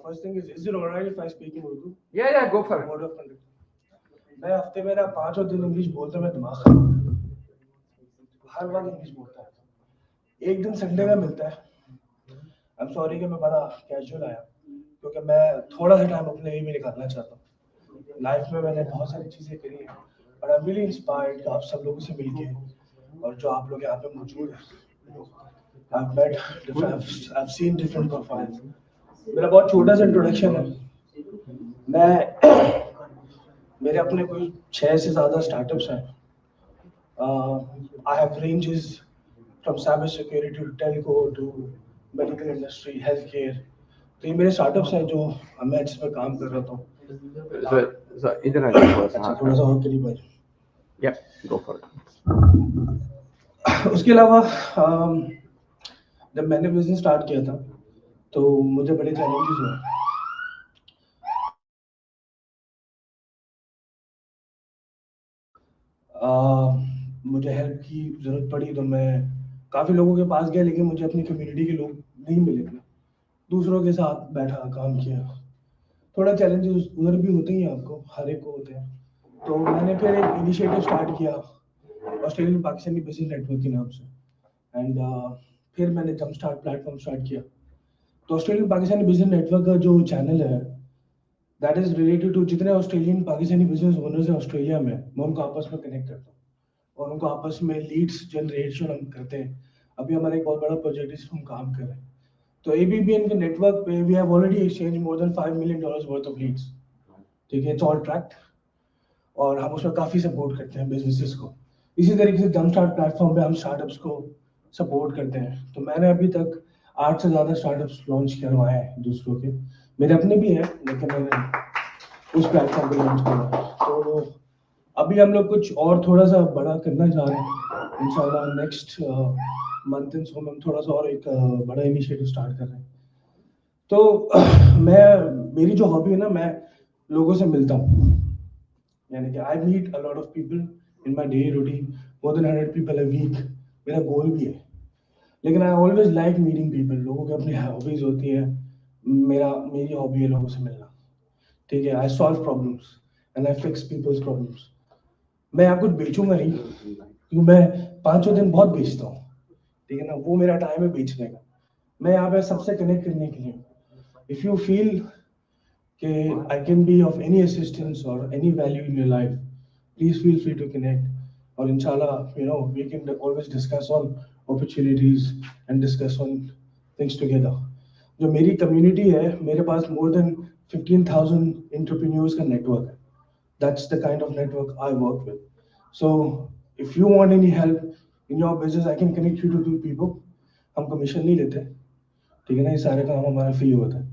First thing is it alright if I speak in Urdu? Yeah, go for it. Mode of conduct. मैं हफ्ते में ना 5 दिन English बोलता मैं दिमाग खराब हर वक्त इंग्लिश बोलता है एक दिन संडे का मिलता है आई एम सॉरी कि मैं बड़ा कैजुअल आया क्योंकि मैं थोड़ा सा टाइम अपने लिए भी निकालना चाहता हूँ लाइफ में मैंने बहुत सारी चीजें करी हैं but I am really inspired आप सब लोगों से मिलके और जो आप लोग यहाँ पे मौजूद हैं I've met different, I've seen different profiles. मेरा बहुत छोटा सा इंट्रोडक्शन है मैं मेरे अपने कोई 6 से ज़्यादा स्टार्टअप्स हैं I have ranges from cyber security to telco to medical industry, healthcare. तो ये मेरे स्टार्टअप्स हैं जो मैं जिस पर काम कर रहा था इधर आ जाओ थोड़ा सा और करीब आ जाओ Yeah, go for it. उसके अलावा जब मैंने बिजनेस स्टार्ट किया था तो मुझे बड़े चैलेंजेस हुए मुझे हेल्प की जरूरत पड़ी तो मैं काफी लोगों के पास गया लेकिन मुझे अपनी कम्युनिटी के लोग नहीं मिले थे दूसरों के साथ बैठा काम किया थोड़ा चैलेंजेस उधर भी होते ही हैं आपको हर एक को होते हैं तो मैंने फिर एक इनिशिएटिव स्टार्ट किया ऑस्ट्रेलियन पाकिस्तानी बिजनेस नेटवर्क के नाम से एंड फिर मैंने जंप स्टार्ट प्लेटफॉर्म स्टार्ट किया तो ऑस्ट्रेलियन पाकिस्तानी बिजनेस नेटवर्क का जो चैनल है दैट इज रिलेटेड टू जितने ऑस्ट्रेलियन पाकिस्तानी बिजनेस ओनर्स हैं ऑस्ट्रेलिया में मैं उनको आपस में कनेक्ट करता हूँ और उनको आपस में लीड्स जनरेशन हम करते हैं अभी हमारा एक बहुत बड़ा प्रोजेक्ट है जिसमें हम काम कर रहे हैं तो ABBN के नेटवर्क पे we have already exchange more than $5 million worth of leads ठीक है इट्स ऑल ट्रैक्ड और हम उसमें काफी सपोर्ट करते हैं बिजनेसेस को इसी तरीके से जंप स्टार्ट प्लेटफॉर्म पे हम स्टार्टअप्स को सपोर्ट करते हैं तो मैंने अभी तक 8 से ज्यादा स्टार्टअप्स लॉन्च करवाए हैं दूसरों के मेरे अपने भी हैं लेकिन मैंने उस प्लेटफॉर्म पे लॉन्च किया तो अभी हम लोग कुछ और थोड़ा सा बड़ा करना चाह रहे हैं इंशाल्लाह नेक्स्ट मंथ इन हम थोड़ा सा और एक बड़ा इनिशिएटिव स्टार्ट कर रहे हैं तो मेरी जो हॉबी है ना मैं लोगों से मिलता हूँ यानी कि I meet a lot of people in my daily routine more than 100 people a week मेरा गोल भी है लेकिन I always like meeting people लोगों की अपनी हॉबीज होती है मेरी हॉबी है लोगों से मिलना ठीक है I solve problems and I fix people's problems मैं यहाँ कुछ बेचूंगा नहीं क्योंकि मैं 5 दिन बहुत बेचता हूँ ठीक है ना वो मेरा टाइम है बेचने का मैं यहाँ पे सबसे कनेक्ट करने के लिए इफ यू फील कि I can be of any assistance और any value in your life please feel free to connect और इंशाल्लाह you know we can always discuss on opportunities and discuss on things together जो मेरी community है मेरे पास more than 15,000 entrepreneurs का network है that's the kind of network I work with so if you want any help in your business I can connect you to 2 people हम commission नहीं लेते ठीक है ना ये सारे काम हमारा फ्री होता है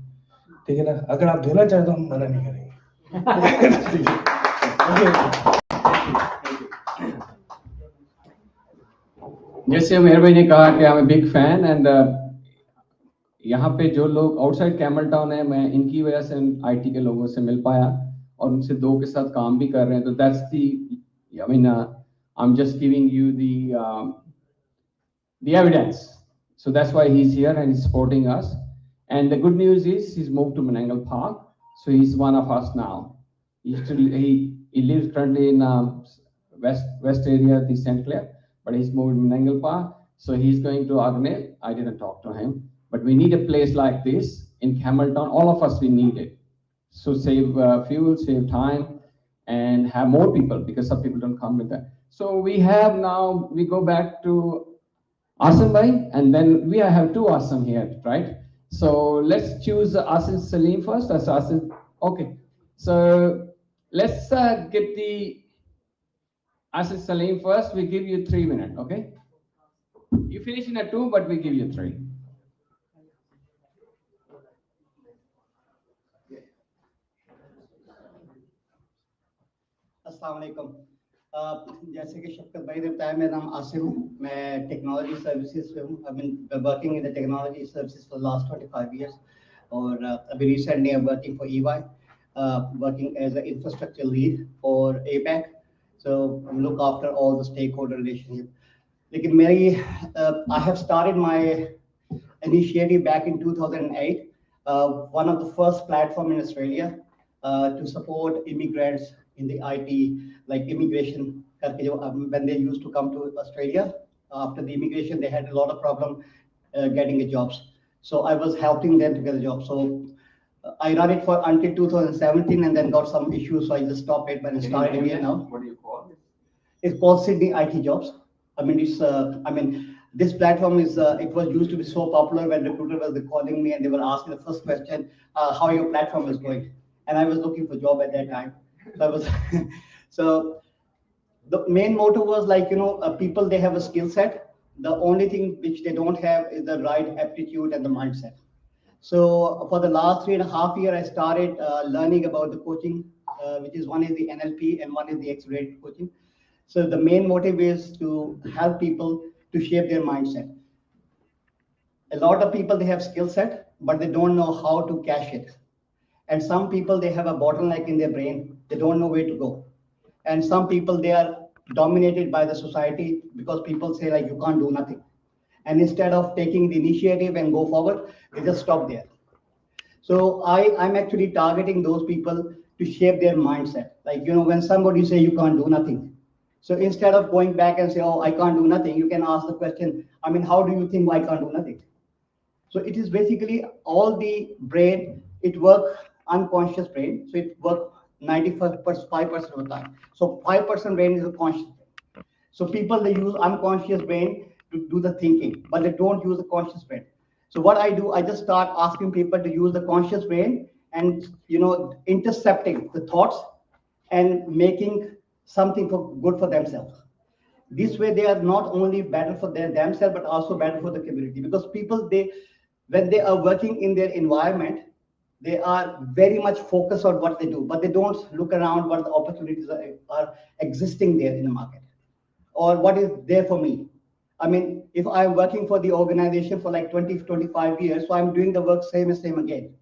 ठीक है ना अगर आप देना चाहें तो हम मना नहीं करेंगे जैसे मेहर भाई ने कहा कि I am big fan and यहाँ पे जो लोग आउटसाइड कैमल टाउन है मैं इनकी वजह से IT के लोगों से मिल पाया और उनसे 2 के साथ काम भी कर रहे हैं तो that's the I mean I am just giving you the evidence so that's why he's here and he's supporting us And the good news is he's moved to Menangle Park, so he's one of us now. He lives currently in west area, the St. Clair, but he's moved to Menangle Park, so he's going to Agne. I didn't talk to him, but we need a place like this in Campbelltown. All of us, we need it. So save fuel, save time, and have more people, because some people don't come with that. So we have now, we go back to Asim Bhai, and then we have two Asim here, right? So let's choose Asim Salim first. That's Asim. Okay. So let's get the Asim Salim first. We give you 3 minutes, okay? You finish in a 2, but we give you 3. अस्सलाम वालेकुम। जैसे कि शफकत भाई ने बताया, मेरा नाम आसिम है, मैं टेक्नोलॉजी सर्विसेज में हूँ। I been working in the technology services for last 25 years, और अभी recently I am working for EY, working as an infrastructure lead for APAC, so look after all the stakeholder relationship. लेकिन मेरी I have started my initiative back in 2008, one of the first platform in Australia to support immigrants in the IT, like immigration. When they used to come to Australia, after the immigration, they had a lot of problem getting a jobs. So I was helping them to get a job. So I ran it for until 2017, and then got some issues, so I just stopped it. But I started again now. What do you call it? It's called Sydney IT Jobs. I mean, it's this platform is it was used to be so popular when recruiter was calling me and they were asking the first question, how your platform is going, and I was looking for job at that time. So I was so the main motto was like, people, they have a skill set. The only thing which they don't have is the right aptitude and the mindset. So for the last 3.5 years, I started learning about the coaching, which is one is the NLP and one is the accelerated coaching. So the main motive is to help people to shape their mindset. A lot of people, they have skill set, but they don't know how to cash it. And some people, they have a bottleneck in their brain. They don't know where to go. And some people, they are dominated by the society because people say like, you can't do nothing. And instead of taking the initiative and go forward, they just stop there. So I'm actually targeting those people to shape their mindset. Like, when somebody say you can't do nothing. So instead of going back and say, oh, I can't do nothing, you can ask the question, how do you think I can't do nothing? So it is basically all the brain, it works unconscious brain. So it works 95% of the time. So 5% brain is a conscious brain. So people, they use unconscious brain to do the thinking, but they don't use the conscious brain. So what I do, I just start asking people to use the conscious brain and, intercepting the thoughts and making something good for themselves. This way, they are not only better for themselves, but also better for the community. Because people, when they are working in their environment, they are very much focused on what they do, but they don't look around what the opportunities are existing there in the market, or what is there for me. If I'm working for the organization for like 20, 25 years, so I'm doing the work same again,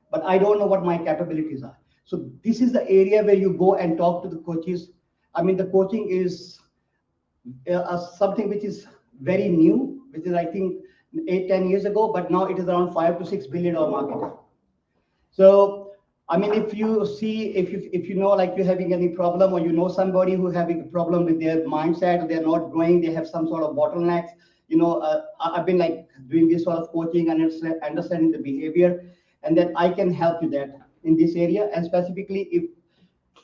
but I don't know what my capabilities are. So this is the area where you go and talk to the coaches. The coaching is something which is very new, which is I think 8-10 years ago, but now it is around $5 to $6 billion market. So, if you see, if you know, like you're having any problem, or somebody who having a problem with their mindset, they're not growing, they have some sort of bottlenecks, I've been like doing this sort of coaching and understanding the behavior, and then I can help you that in this area. And specifically, if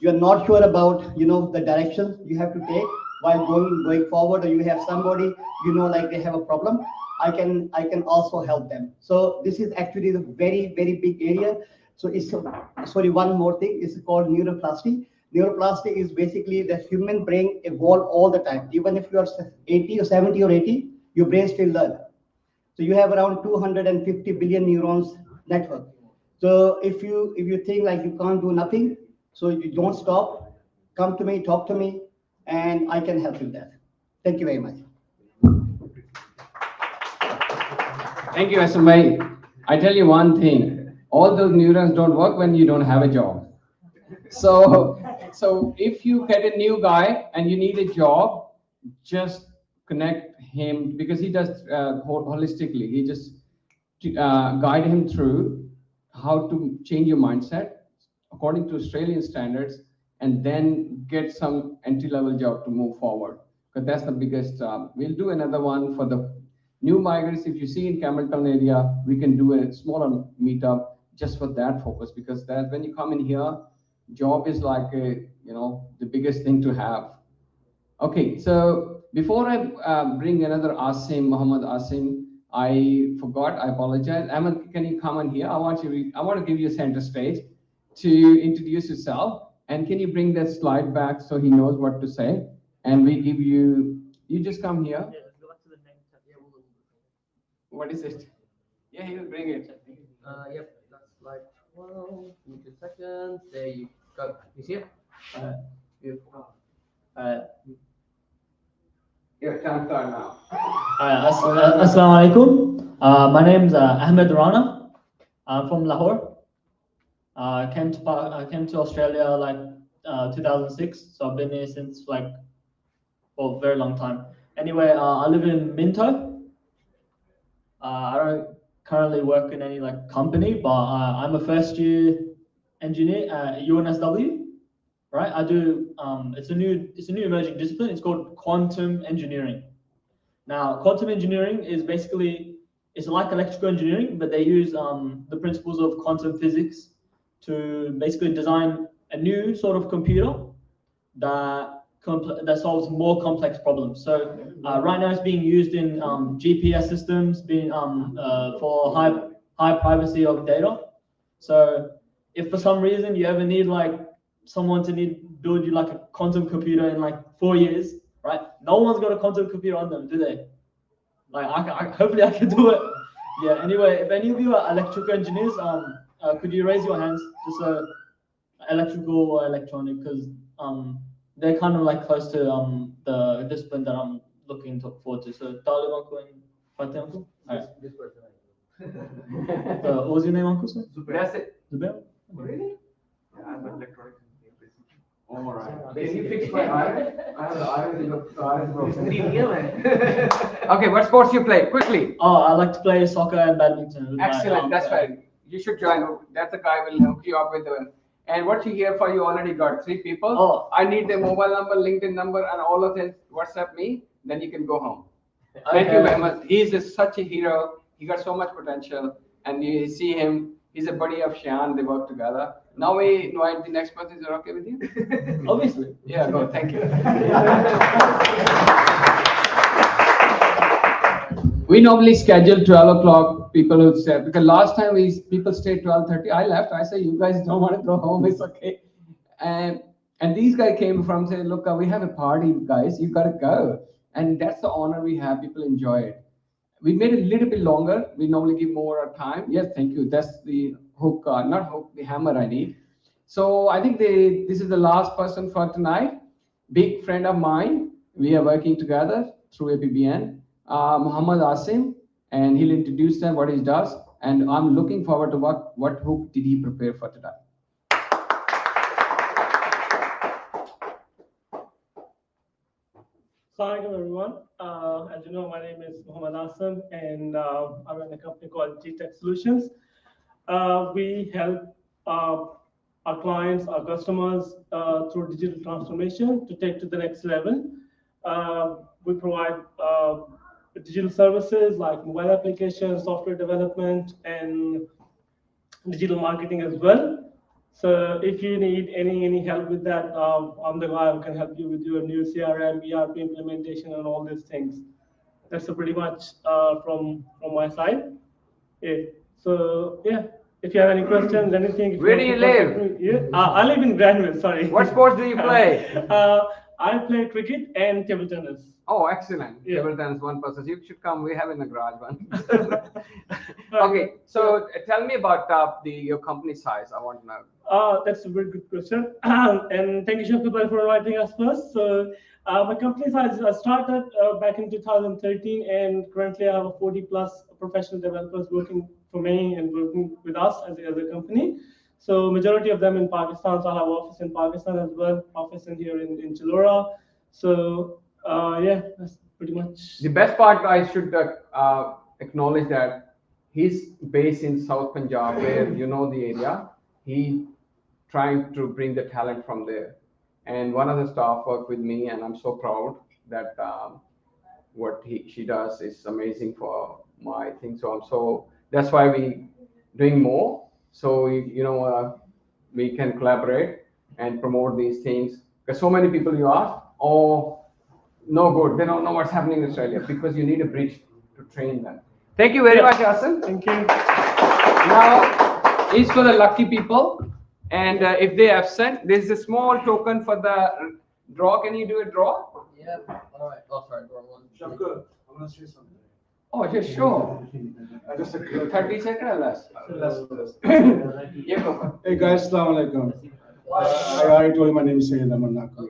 you're not sure about, the direction you have to take while going forward, or you have somebody, like they have a problem, I can also help them. So this is actually the very, very big area. So it's, one more thing, it's called neuroplasty. Neuroplasty is basically the human brain evolve all the time. Even if you are 80 or 70 or 80, your brain still learns. So you have around 250 billion neurons network. So if you think like you can't do nothing, so you don't stop, come to me, talk to me, and I can help you with that. Thank you very much. Thank you, Asim Bhai. I tell you one thing, all those neurons don't work when you don't have a job. So if you get a new guy and you need a job, just connect him, because he does holistically. He just to guide him through how to change your mindset according to Australian standards, and then get some entry-level job to move forward. Because that's the biggest. We'll do another one for the new migrants. If you see in Campbelltown area, we can do a smaller meetup just for that focus. Because that when you come in here, job is like the biggest thing to have. Okay, so before I bring another Asim, Muhammad Asim, I forgot. I apologize. Ahmed, can you come on here? I want to give you a center stage to introduce yourself. And can you bring that slide back so he knows what to say? And we give you. You just come here. Yeah, let's go back to the name. Yeah, What is it? Yeah, he will bring it. Yep, that's slide 12. Give me 2 seconds. There you go. You see it? Beautiful. Your time start now. Assalamu alaikum. My name is Ahmed Rana. I'm from Lahore. Came to Australia like 2006, so I've been here since like for a very long time. Anyway, I live in Minto. I don't currently work in any like company, but I'm a first year engineer at UNSW. Right, I do. It's a new emerging discipline. It's called quantum engineering. Now, quantum engineering is basically it's like electrical engineering, but they use the principles of quantum physics to basically design a new sort of computer that solves more complex problems. So right now, it's being used in GPS systems, being for high privacy of data. So if for some reason you ever need like someone to build you like a quantum computer in like 4 years, right? No one's got a quantum computer on them, do they? Like, hopefully I can do it. Yeah. Anyway, if any of you are electrical engineers, could you raise your hands? Just electrical or electronic, because they're kind of like close to the discipline that I'm looking forward to. So, Talib uncle and Fateh uncle. All right. This person. What was your name, uncle? Sir? That's it. Zubair? Really? Yeah, I'm an electronics engineer. All right. Can you fix my iron? I have the iron broken. Okay, what sports you play? Quickly. Oh, I like to play soccer and badminton. Excellent. That's right. You should join. That's the guy will hook you up with the. And what you hear for you already got 3 people. Oh. I need their mobile number, LinkedIn number, and all of them. WhatsApp me. Then you can go home. Thank you very much. He's such a hero. He got so much potential, and you see him. He's a buddy of Shan. They work together. Now we invite the next person. Is it okay with you? Obviously. Yeah, go. Thank you. We normally schedule 12 o'clock. People who say, because last time people stayed 12:30. I left. I said, you guys don't want to go home. It's okay. And these guys came from saying, look, we have a party, guys. You got to go. And that's the honor we have. People enjoy it. We made it a little bit longer. We normally give more time. Yes, thank you. That's the hook, not hook, the hammer I need. So I think this is the last person for tonight. Big friend of mine. We are working together through APBN. Muhammad Asim, and he'll introduce them what he does. And I'm looking forward to what hook did he prepare for today. Assalamualaikum everyone. As you know, my name is Muhammad Asim, and I run a company called G-Tech Solutions. We help our clients, our customers through digital transformation to take to the next level. We provide digital services like mobile applications, software development, and digital marketing as well. So if you need any help with that, I'm the guy who can help you with your new CRM, ERP implementation, and all these things. That's pretty much from my side. Yeah. So yeah, if you have any questions, anything. Where do you live? Yeah, I live in Granville. Sorry. What sports do you play? I play cricket and table tennis. Oh, excellent. Yeah. Table tennis, one person. You should come. We have in the garage one. Okay, so tell me about your company size. I want to know. That's a very good question. And thank you, Shafqat, for inviting us first. So my company size started back in 2013, and currently I have 40 plus professional developers working for me and working with us as a company. So majority of them in Pakistan. So I have office in Pakistan as well, office in here in Chilora. So yeah, that's pretty much. The best part, I should acknowledge that he's based in South Punjab, where you know the area. He trying to bring the talent from there. And one of the staff worked with me, and I'm so proud that what she does is amazing for my thing. So that's why we doing more. So we can collaborate and promote these things. Because so many people you ask, oh, no good. They don't know what's happening in Australia because you need a bridge to train them. Thank you very much, Hassan. Thank you. Now, it's for the lucky people. And if they absent, there's a small token for the draw. Can you do a draw? Yeah. All right. Oh, sorry. Wrong one. Shankar, I want to say something. Oh, just sure. Just a 30 seconds or less? Yeah, go for it. Hey guys, Assalamu alaikum. I already told you my name is Sayyid Aman Naqvi.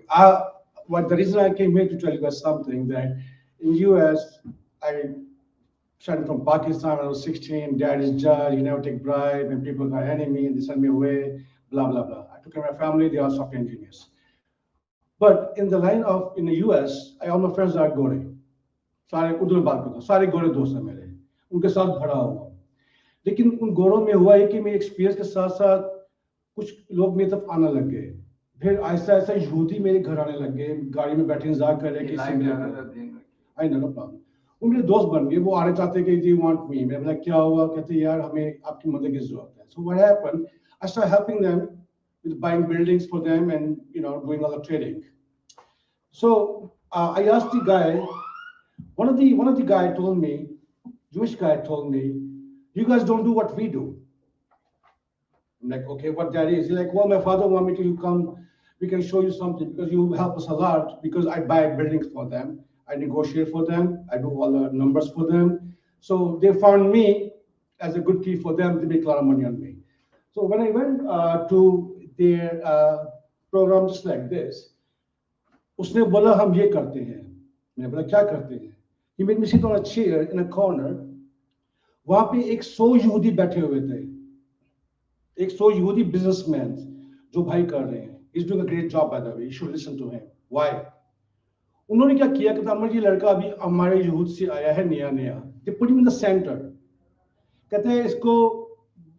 The reason I came here to tell you guys something that in US, I started from Pakistan when I was 16. Dad is judge, you never take bribe, and people are enemy, they send me away, blah, blah, blah. I took care of my family, they are software engineers. But in the line of, in the US, all my friends are Gore. सारे उधर बात करता हूँ, सारे गोरे दोस्त हैं मेरे, उनके साथ भरा हुआ। लेकिन उन गोरों में हुआ है कि मेरे एक्सपीरियंस के साथ साथ कुछ लोग मेरी तरफ आने लग गए। फिर ऐसा ऐसा यहूदी मेरे घर आने लग गए, गाड़ी में बैठे इंतजार कर रहे कि आई नो प्रॉब्लम। वो मेरे दोस्त बन गए, वो आने चाहते कि दे वांट मी। मैं बोला क्या हुआ? कहते यार हमें आपकी मदद की जरूरत है। So what happened? I started helping them with buying buildings for them and doing all the trading. So I asked the guy. One of the guy told me, Jewish guy told me, you guys don't do what we do. I'm like, okay, what that is? He's like, well, my father want me to come, we can show you something because you help us a lot because I buy buildings for them. I negotiate for them. I do all the numbers for them. So they found me as a good key for them to make a lot of money on me. So when I went to their program just like this, उसने बोला हम ये करते हैं। मैंने बोला क्या करते हैं? He made me sit on a chair in a corner. वहाँ पे 100 यहूदी बैठे हुए थे, 100 यहूदी businessmen जो भाई कर रहे हैं. He's doing a great job by the way. You should listen to him. Why? उन्होंने क्या किया कि अमर जी लड़का अभी हमारे यहूद से आया है नया. They put him in the center. कहते हैं इसको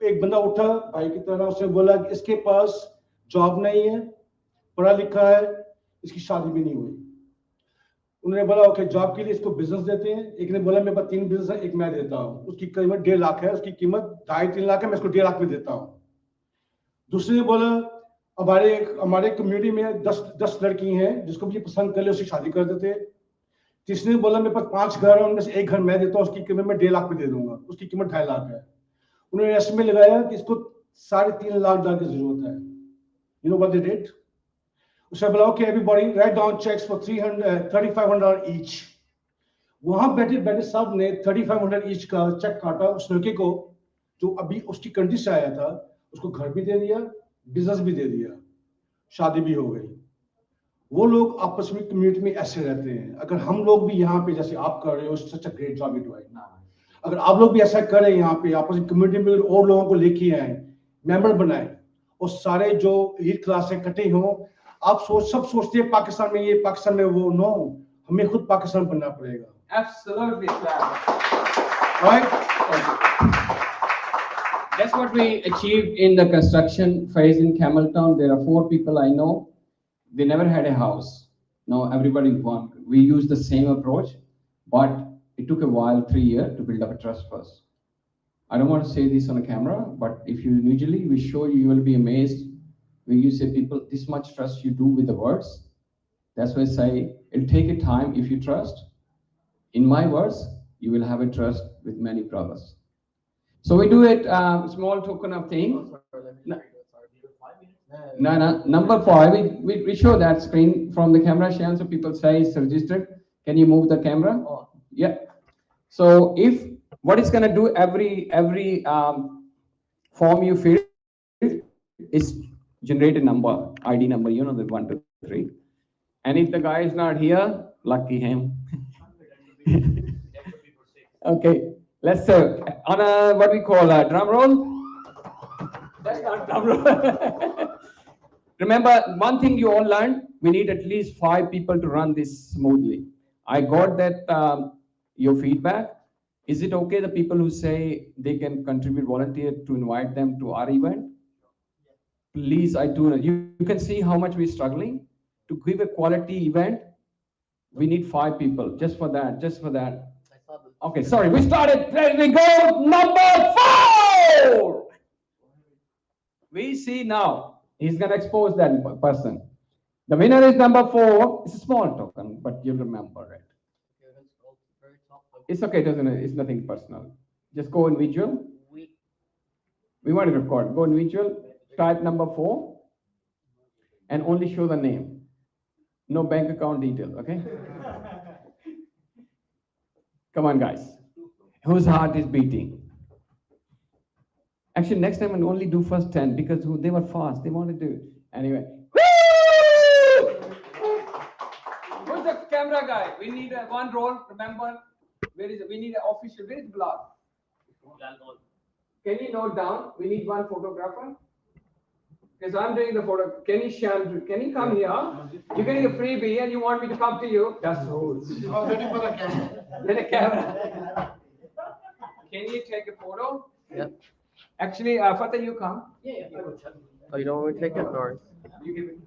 एक बंदा उठा भाई की तरह, उसने बोला कि इसके पास जॉब नहीं है, पढ़ा लिखा है, इसकी शादी भी नहीं हुई. उन्होंने बोला ओके जॉब के लिए इसको बिजनेस देते हैं. एक ने बोला मेरे पास 3 बिजनेस है, एक मैं देता हूँ, उसकी कीमत 1.5 लाख है, उसकी कीमत 2.5-3 लाख है, मैं इसको 1.5 लाख में देता हूँ. दूसरे ने बोला हमारे कम्युनिटी में 10 लड़की हैं जिसको भी पसंद कर ले उसकी शादी कर देते. तीसरे ने बोला मेरे पास 5 घर है, उनमें से 1 घर मैं देता हूँ, उसकी कीमत मैं 1.5 लाख में दे दूंगा, उसकी कीमत 2.5 लाख है. उन्होंने एस्टिमेट लगाया कि इसको 3.5 लाख डॉलर की जरूरत है. You know what they did? उसने बोला okay everybody write down checks for $3,500 each. वहां बैठे बैठे सब ने $3,500 each का चेक काटा. उस लड़के को जो अभी उसकी कंट्री से आया था उसको घर भी दे दिया, बिजनेस भी दे दिया, शादी भी हो गई. वो लोग आपस में कम्युनिटी में ऐसे रहते हैं. अगर हम लोग भी यहाँ पे जैसे आप कर रहे हो, such a great job you doing. अगर आप लोग भी ऐसा करें यहाँ पे आपस में कम्युनिटी में और लोगों को लेके आए, मेंबर बनाए और सारे जो ईद क्लास से इकट्ठे हों. आप सब सोचते हैं पाकिस्तान में ये पाकिस्तान में वो. नो, हमें खुद पाकिस्तान बनना पड़ेगा. Absolutely, right? That's what we achieved in the construction phase in Campbelltown. There are 4 people I know. They never had a house. Now everybody won. We used the same approach, but it took a while, 3 years, to build up a trust first. I don't want to say this on a camera, but if you usually we show you, you will be amazed when you say people this much trust you do with the words. That's why I say it'll take a time. If you trust in my words, you will have a trust with many brothers. So we do it small token of thing. No, number 5. We show that screen from the camera shell, so people say it's registered. Can you move the camera? Yeah. So if what it's gonna do every form you fill is generate a number, ID number, you know, the 1, 2, 3. And if the guy is not here, lucky him. Okay, let's say on a what we call a drum roll. That's not drum roll. Remember one thing you all learned: we need at least 5 people to run this smoothly. I got that your feedback. Is it okay the people who say they can contribute volunteer to invite them to our event? Please, I do. You can see how much we're struggling to give a quality event. We need 5 people just for that, just for that. Okay, sorry, we started. There we go. Number 4. We see now. He's gonna expose that person. The winner is number 4. It's a small token, but you'll remember it. It's okay, doesn't it? It's nothing personal. Just go in visual. We want to record. Go in visual, type number 4, and only show the name. No bank account details, okay? Come on, guys. Whose heart is beating? Actually, next time I'll only do first 10 because they were fast. They wanted to do it. Anyway. Woo! Who's the camera guy? We need one roll. Remember, where is it? We need an official. Where is Blog? Can you note down? We need one photographer. Because I'm doing the photo. Can you come here? You're getting a freebie and you want me to come to you? That's rules. Oh, waiting for the camera. Get a camera. Can you take a photo? Yeah. Actually, Fatah, you come. Yeah. Oh, you don't want me to take it, or? You give it.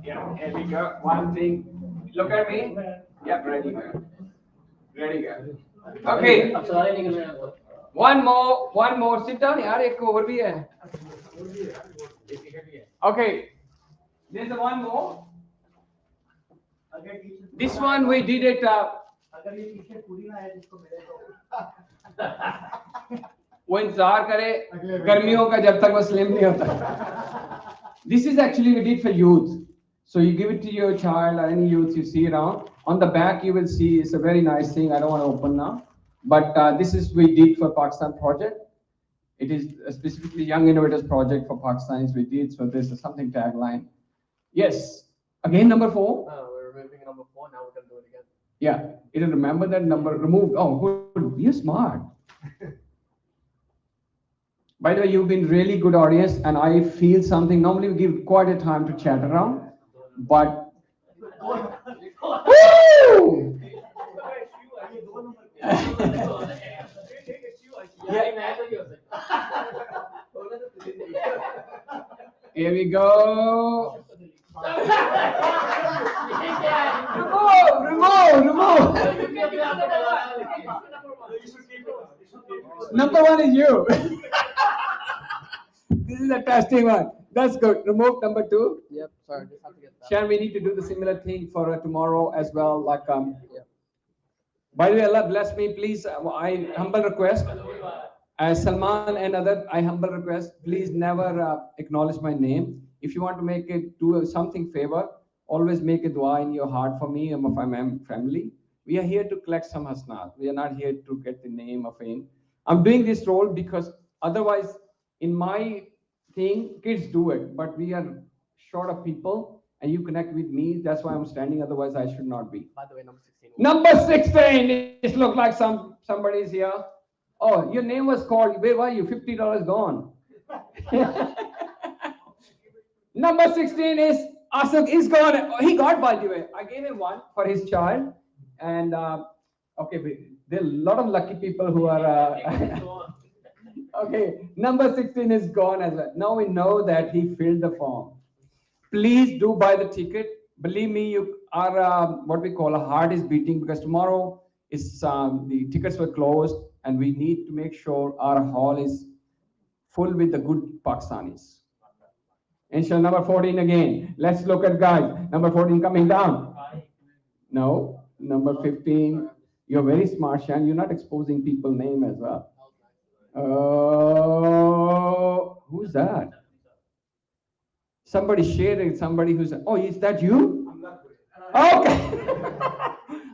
Yeah, here we go. One thing. Look at me. Yeah, ready, go. Ready, go. Okay. One more. Sit down, yaar. Ek over bhi hai. Okay. There's one more. This one we did it. वो इंतजार करे गर्मियों का जब तक वो slim नहीं होता. This is actually we did for youth. So you give it to your child or any youth you see around. On the back you will see it's a very nice thing. I don't want to open now. But this is we did for Pakistan project. It is specifically Young Innovators Project for Pakistanis we did. So this is something tagline. Yes. Again, number 4. We're removing number 4. Now we're going to do it again. Yeah. It'll remember that number removed. Oh, good. You're smart. By the way, you've been really good audience, and I feel something. Normally, we give quite a time to chat around, but. Woo! Here we go. Remove. Number 1 is you. This is a testing one. That's good. Remove number 2. Yep. Sorry, just have to get that. Shan, we need to do the similar thing for tomorrow as well. Like By the way, Allah bless me, please. I humble request. Salman and other, I humble request. Please never acknowledge my name. If you want to make it do something favor, always make a dua in your heart for me and my family. We are here to collect some hasnat. We are not here to get the name or fame. I'm doing this role because otherwise, in my thing, kids do it, but we are short of people, and you connect with me. That's why I'm standing. Otherwise, I should not be. By the way, number 16. Number 16. It looks like somebody's here. Oh, your name was called. Where were you? $50 gone. Number 16 is Asif is gone. He got, by the way. I gave him one for his child. And okay, there are a lot of lucky people who are. Okay, number 16 is gone as well. Now we know that he filled the form. Please do buy the ticket. Believe me, you are what we call a heart is beating because tomorrow is the tickets were closed and we need to make sure our hall is full with the good Pakistanis. Inshallah, number 14 again. Let's look at guys. Number 14 coming down. No, number 15. You're very smart, Shan. You're not exposing people's name as well. Who's that? Somebody shared it. Somebody who's. Oh, is that you? Okay.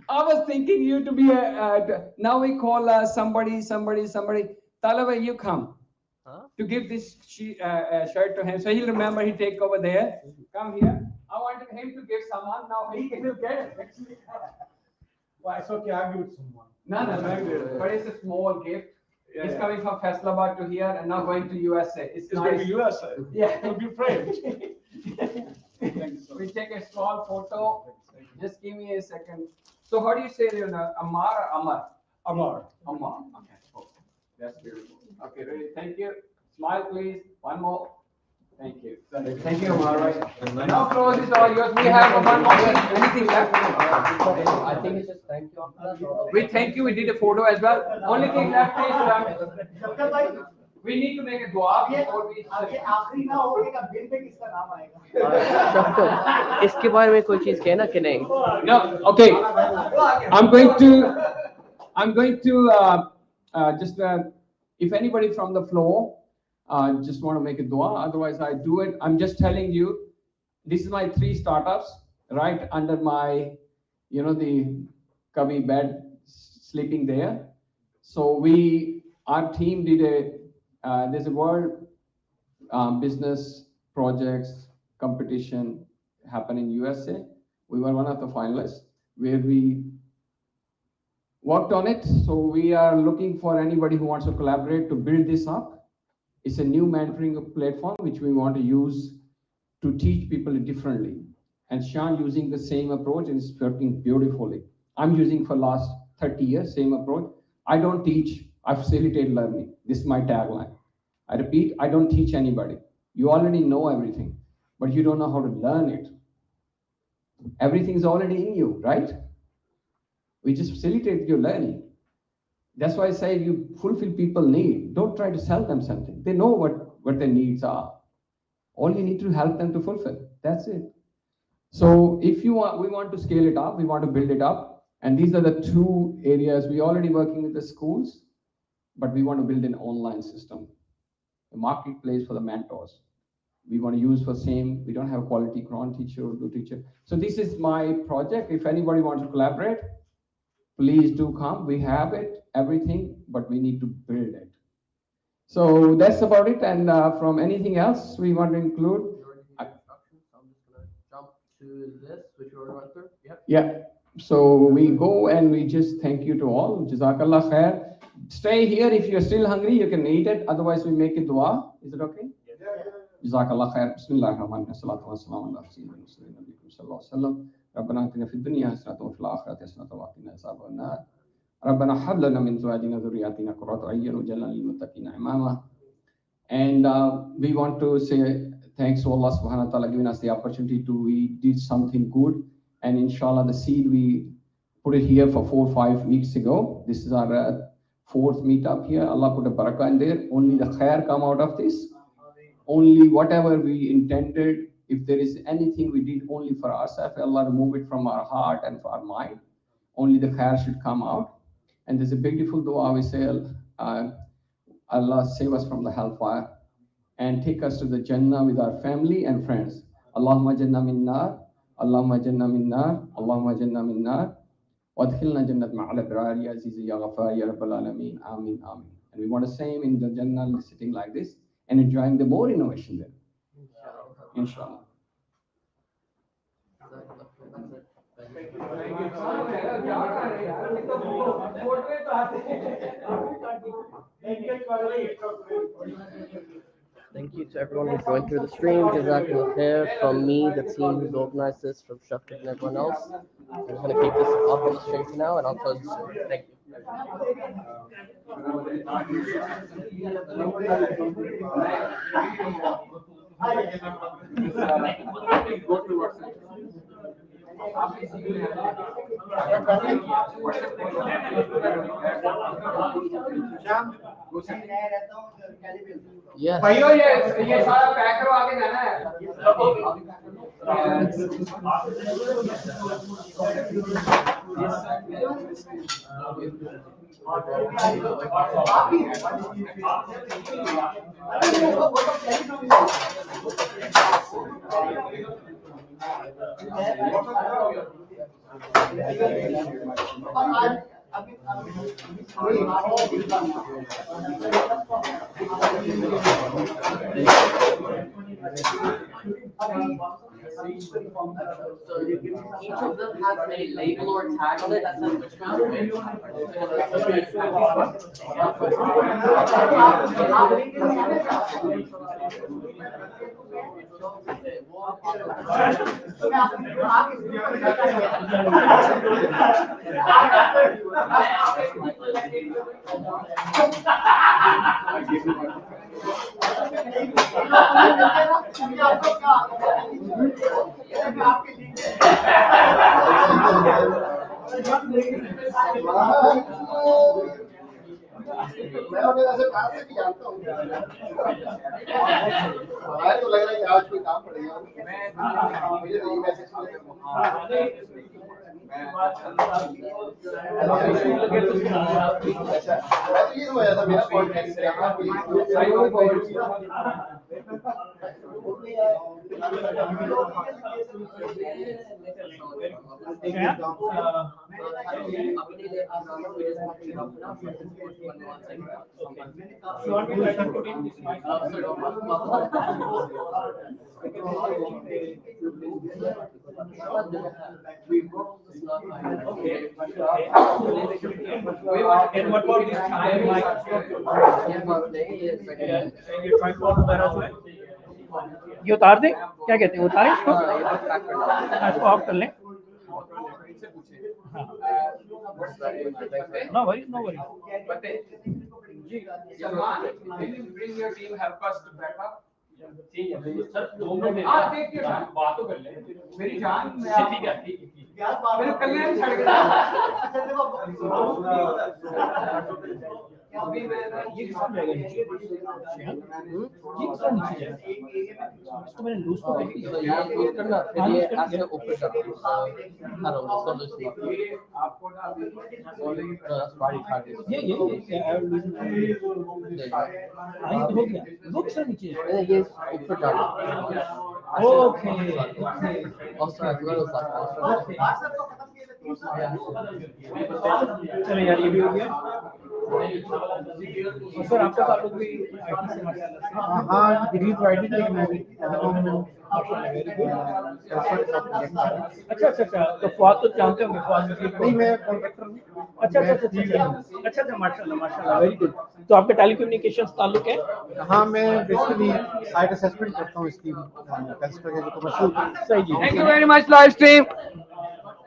I was thinking you to be a. Now we call somebody. Talaba, you come to give this shirt to him, so he'll remember. He take over there. Come here. I wanted him to give someone. Now he will get it. Well, it's okay. I'll give it to someone. No. But it's a small gift. Yeah, it's coming from Faisalabad to here and now going to USA. It's nice. Going to USA. Yeah. It'll be framed. We take a small photo Just give me a second. So how do you say your name? Amar or Amar? Amar. Amar. Okay. That's beautiful. Okay, ready? Thank you. Smile, please. One more. Thank you. Thank you, Amar. Right. Now close is all yours. We have one more. Anything left? I think it's just thank you after that. We thank you. We did a photo as well. Only thing left is we need to make a dua before we. आखिरी ना होगा bill pay किसका नाम आएगा? इसके बारे में कोई चीज कहना कि नहीं? No. Okay. I'm going to just if anybody from the floor just want to make a dua, otherwise I do it. I'm just telling you, this is my 3 startups right under my, the cubby bed sleeping there. So our team did there's a world business projects competition happen in USA. We were one of the finalists where we worked on it. So we are looking for anybody who wants to collaborate to build this up. It's a new mentoring platform which we want to use to teach people differently. And Sean using the same approach and it's working beautifully. I'm using for last 30 years, same approach. I don't teach, I facilitate learning. This is my tagline. I repeat, I don't teach anybody. You already know everything, but you don't know how to learn it. Everything is already in you, right? We just facilitate your learning. That's why I say you fulfill people need. Don't try to sell them something. They know what their needs are. All you need to help them to fulfill. That's it. So if you want, we want to scale it up, we want to build it up. And these are the 2 areas. We're already working with the schools, but we want to build an online system, a marketplace for the mentors. We want to use for same, we don't have a quality Quran teacher or Urdu teacher. So this is my project. If anybody wants to collaborate, please do come. We have it, everything, but we need to build it. So that's about it. And from anything else we want to include? Jump to this, which we're going through. Yep. Yeah. So we go and we just thank you to all. Jazakallah khair. Stay here. If you're still hungry, you can eat it. Otherwise, we make a dua. Is it okay? Jazakallah khair. Bismillahirrahmanirrahim. Salatu wassalamu ala sayyidina Nabiyyina sallallahu alaihi wasallam. ربنا آتنا في الدنيا حسنة وفي الآخرة حسنة وقنا عذاب النار ربنا هب لنا من أزواجنا وذرياتنا قرة أعين واجعلنا للمتقين إماما. And we want to say thanks to Allah subhanahu wa ta'ala giving us the opportunity to we did something good, and inshallah the seed we put it here for 4 or 5 weeks ago. This is our 4th meetup here. Allah put a barakah in there. Only the khair come out of this. Only whatever we intended. If there is anything we did only for ourselves, Allah remove it from our heart and for our mind. Only the khair should come out. And there's a beautiful dua we say, Allah save us from the hellfire and take us to the Jannah with our family and friends. Allahumma Jannah min nar, Allahumma Jannah min nar, Allahumma Jannah min nar. Wadkhilna jannat ma'al abrar ya aziz ya ghafar ya rabbal alameen. Ameen, ameen. And we want to say in the Jannah sitting like this and enjoying the more innovation there. Inshallah. Thank you to everyone who joined through the stream. Jazakallah khair from me, the team who's organized this, from Shafik and everyone else. I'm just going to keep this up on the stream for now, and I'll close it soon. Thank you. Yes. भाइयों ये सारा pack करो आगे जाना है. So each of them has a label or tag on it that says which one. मैं उन्हें ऐसे बात से भी जानता हूँ। हमारे तो लग रहा है कि आज कोई काम पड़ेगा। मुझे तो ये मैसेज ये हो जाता मेरा point And what about this time, like? ये उतार दे, क्या कहते हैं, उतारें इसको? इसको ऑफ कर लें। No worries, no worries. Bring your team, help us to back up. Sir 2 minute बात तो कर ले मेरी जान ठीक है मेरे कल्याण छड़ गया अभी मैं ये किस तरह जाएगा नीचे? ये किस तरह नीचे जाएगा? इसको मैंने लूज तो कर दिया। यार लूज करना फिर ये ऐसे ऊपर करना। so just leave. ये I will lose it. हाँ ये तो हो गया। वो किस तरह नीचे जाएगा? ये ऊपर जाना। Okay. Also I forgot चलो यार ये भी हो गया। सर आपका ताल्लुक भी आईटी से माशाल्लाह। हाँ डिग्री तो आईटी थी मैं भी अच्छा तो फवाद तो जानते होंगे फवाद नहीं मैं कॉन्ट्रैक्टर हूँ अच्छा माशाल्लाह वेरी गुड। तो आपके टेलीकम्युनिकेशंस ताल्लुक है? हाँ मैं बेसिकली साइट असेसमेंट करता हूँ इसकी कंस्ट्रक्शन जो कमर्शियल सही जी। Thank you very much live stream.